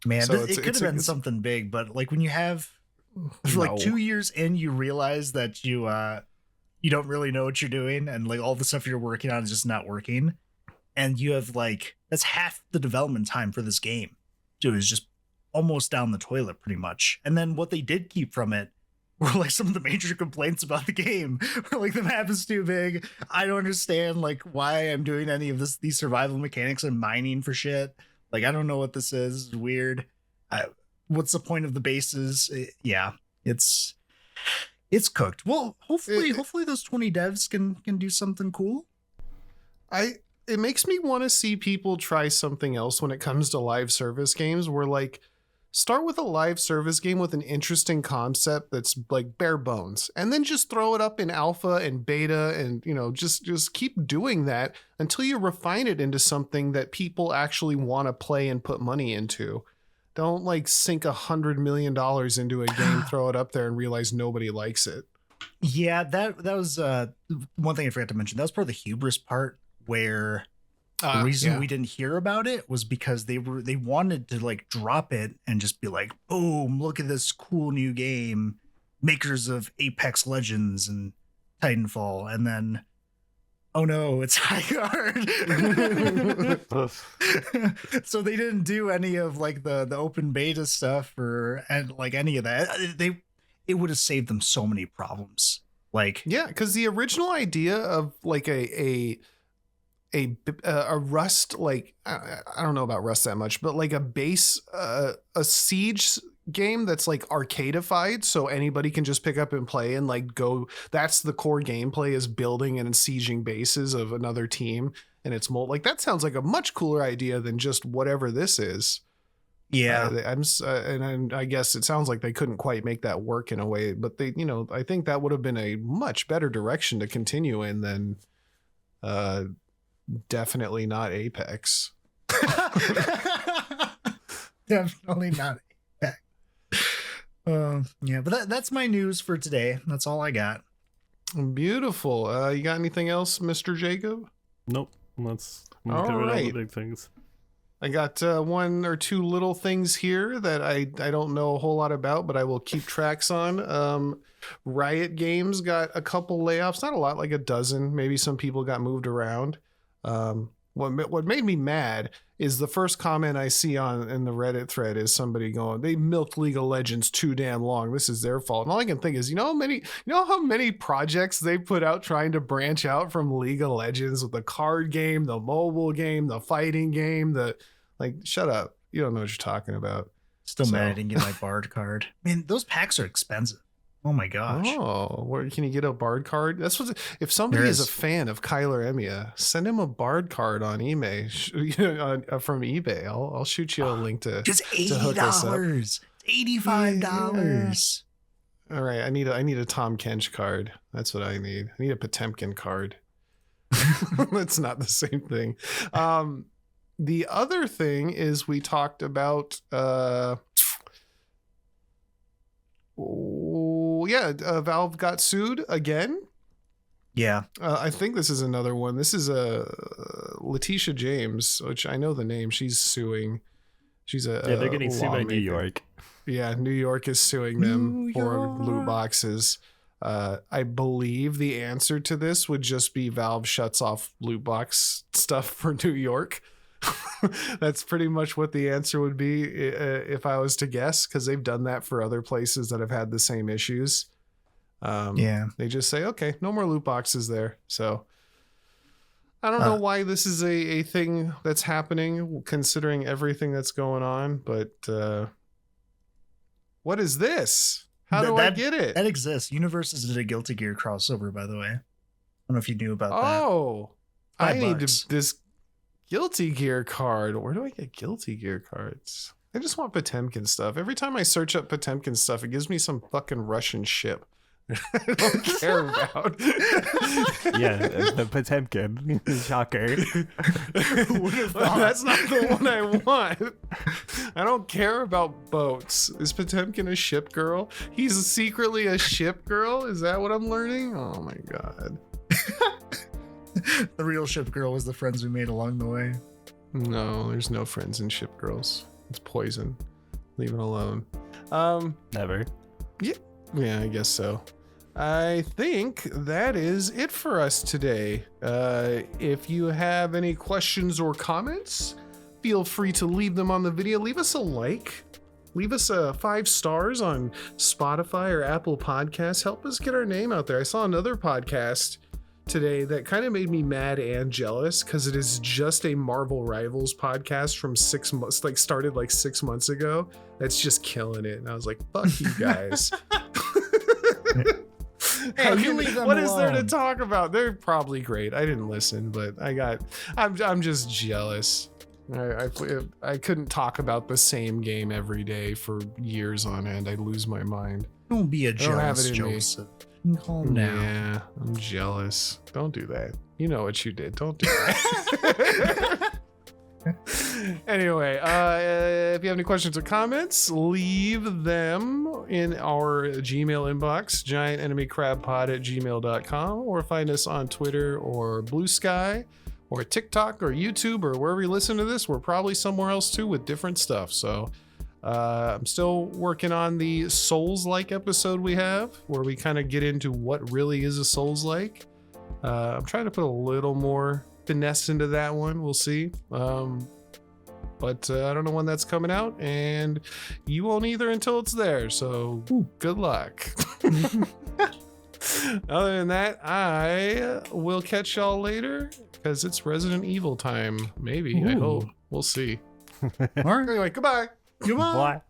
Man, So it could have been something big, but like when you have like 2 years in, you realize that you don't really know what you're doing, and like all the stuff you're working on is just not working. And you have like, that's half the development time for this game. Dude, is just almost down the toilet pretty much. And then what they did keep from it were like some of the major complaints about the game. Like the map is too big. I don't understand like why I'm doing any of these survival mechanics and mining for shit. Like, I don't know what this is. It's weird. What's the point of the bases? It's cooked. Well, hopefully those 20 devs can do something cool. It makes me want to see people try something else when it comes to live service games, where like start with a live service game with an interesting concept that's like bare bones, and then just throw it up in alpha and beta, and you know, just keep doing that until you refine it into something that people actually want to play and put money into. Don't like sink $100 million into a game, throw it up there and realize nobody likes it. Yeah, that was one thing I forgot to mention. That was part of the hubris part, where The reason we didn't hear about it was because they wanted to like drop it and just be like, boom, look at this cool new game, makers of Apex Legends and Titanfall, and then oh no, it's Highguard. So they didn't do any of like the open beta stuff and like any of that. It would have saved them so many problems. Like because the original idea of like a Rust, like I don't know about Rust that much, but like a base a Siege game that's like arcadified, so anybody can just pick up and play and like go. That's the core gameplay, is building and sieging bases of another team, and it's like that sounds like a much cooler idea than just whatever this is. Yeah, and I guess it sounds like they couldn't quite make that work in a way, but they, I think that would have been a much better direction to continue in than definitely not Apex. Definitely not Apex. Yeah, but that's my news for today. That's all I got. Beautiful. You got anything else, Mr. Jacob? Nope. Let's all cover all right. the big things. I got one or two little things here that I don't know a whole lot about, but I will keep tracks on. Riot Games got a couple layoffs, not a lot, like a dozen. Maybe some people got moved around. What made me mad is the first comment I see in the Reddit thread is somebody going, they milked League of Legends too damn long. This is their fault. And all I can think is, how many projects they put out trying to branch out from League of Legends, with the card game, the mobile game, the fighting game, shut up. You don't know what you're talking about. Still mad I didn't get my Bard card. Man, those packs are expensive. Oh my gosh. Oh, where can you get a Bard card? That's what. If somebody is a fan of KylarEmiya, send him a Bard card on eBay from eBay. I'll shoot you a link to. Just $80. $85. All right, I need a Tom Kench card. That's what I need. I need a Potemkin card. That's not the same thing. The other thing is we talked about. Valve got sued again. Yeah. I think this is another one. This is Letitia James, which I know the name. She's suing. She's they're getting sued by New York. Yeah, New York is suing them for loot boxes. I believe the answer to this would just be Valve shuts off loot box stuff for New York. That's pretty much what the answer would be if I was to guess, because they've done that for other places that have had the same issues. They just say, okay, no more loot boxes there. So I don't know why this is a thing that's happening, considering everything that's going on, but what is this? How do I get it? That exists. Universes did a Guilty Gear crossover, by the way. I don't know if you knew about that. Oh, I need $5. this Guilty Gear card. Where do I get Guilty Gear cards? I just want Potemkin stuff. Every time I search up Potemkin stuff, it gives me some fucking Russian ship I don't care about. Yeah, the Potemkin. Shocker. That's not the one I want. I don't care about boats. Is Potemkin a ship girl? He's secretly a ship girl? Is that what I'm learning? Oh my god. The real ship girl was the friends we made along the way. No, there's no friends in ship girls. It's poison. Leave it alone. Never. Yeah, I guess so. I think that is it for us today. If you have any questions or comments, feel free to leave them on the video. Leave us a like. Leave us 5 stars on Spotify or Apple Podcasts. Help us get our name out there. I saw another podcast today that kind of made me mad and jealous, because it is just a Marvel Rivals podcast from 6 months, started 6 months ago. That's just killing it. And I was like, fuck you guys. What is there to talk about? They're probably great. I didn't listen, but I'm just jealous. I couldn't talk about the same game every day for years on end. I'd lose my mind. Don't be a jealous Joseph. Calm down. Yeah, I'm jealous. Don't do that. You know what you did. Don't do that. Anyway, if you have any questions or comments, leave them in our Gmail inbox, giantenemycrabpod@gmail.com, or find us on Twitter or Blue Sky, or TikTok or YouTube or wherever you listen to this. We're probably somewhere else too with different stuff. So I'm still working on the Souls-like episode we have, where we kind of get into what really is a Souls-like. I'm trying to put a little more finesse into that one. We'll see. But I don't know when that's coming out, and you won't either until it's there. So good luck. Other than that, I will catch y'all later because it's Resident Evil time. Maybe. I hope. We'll see. All right. Anyway, goodbye. Goodbye. Bye.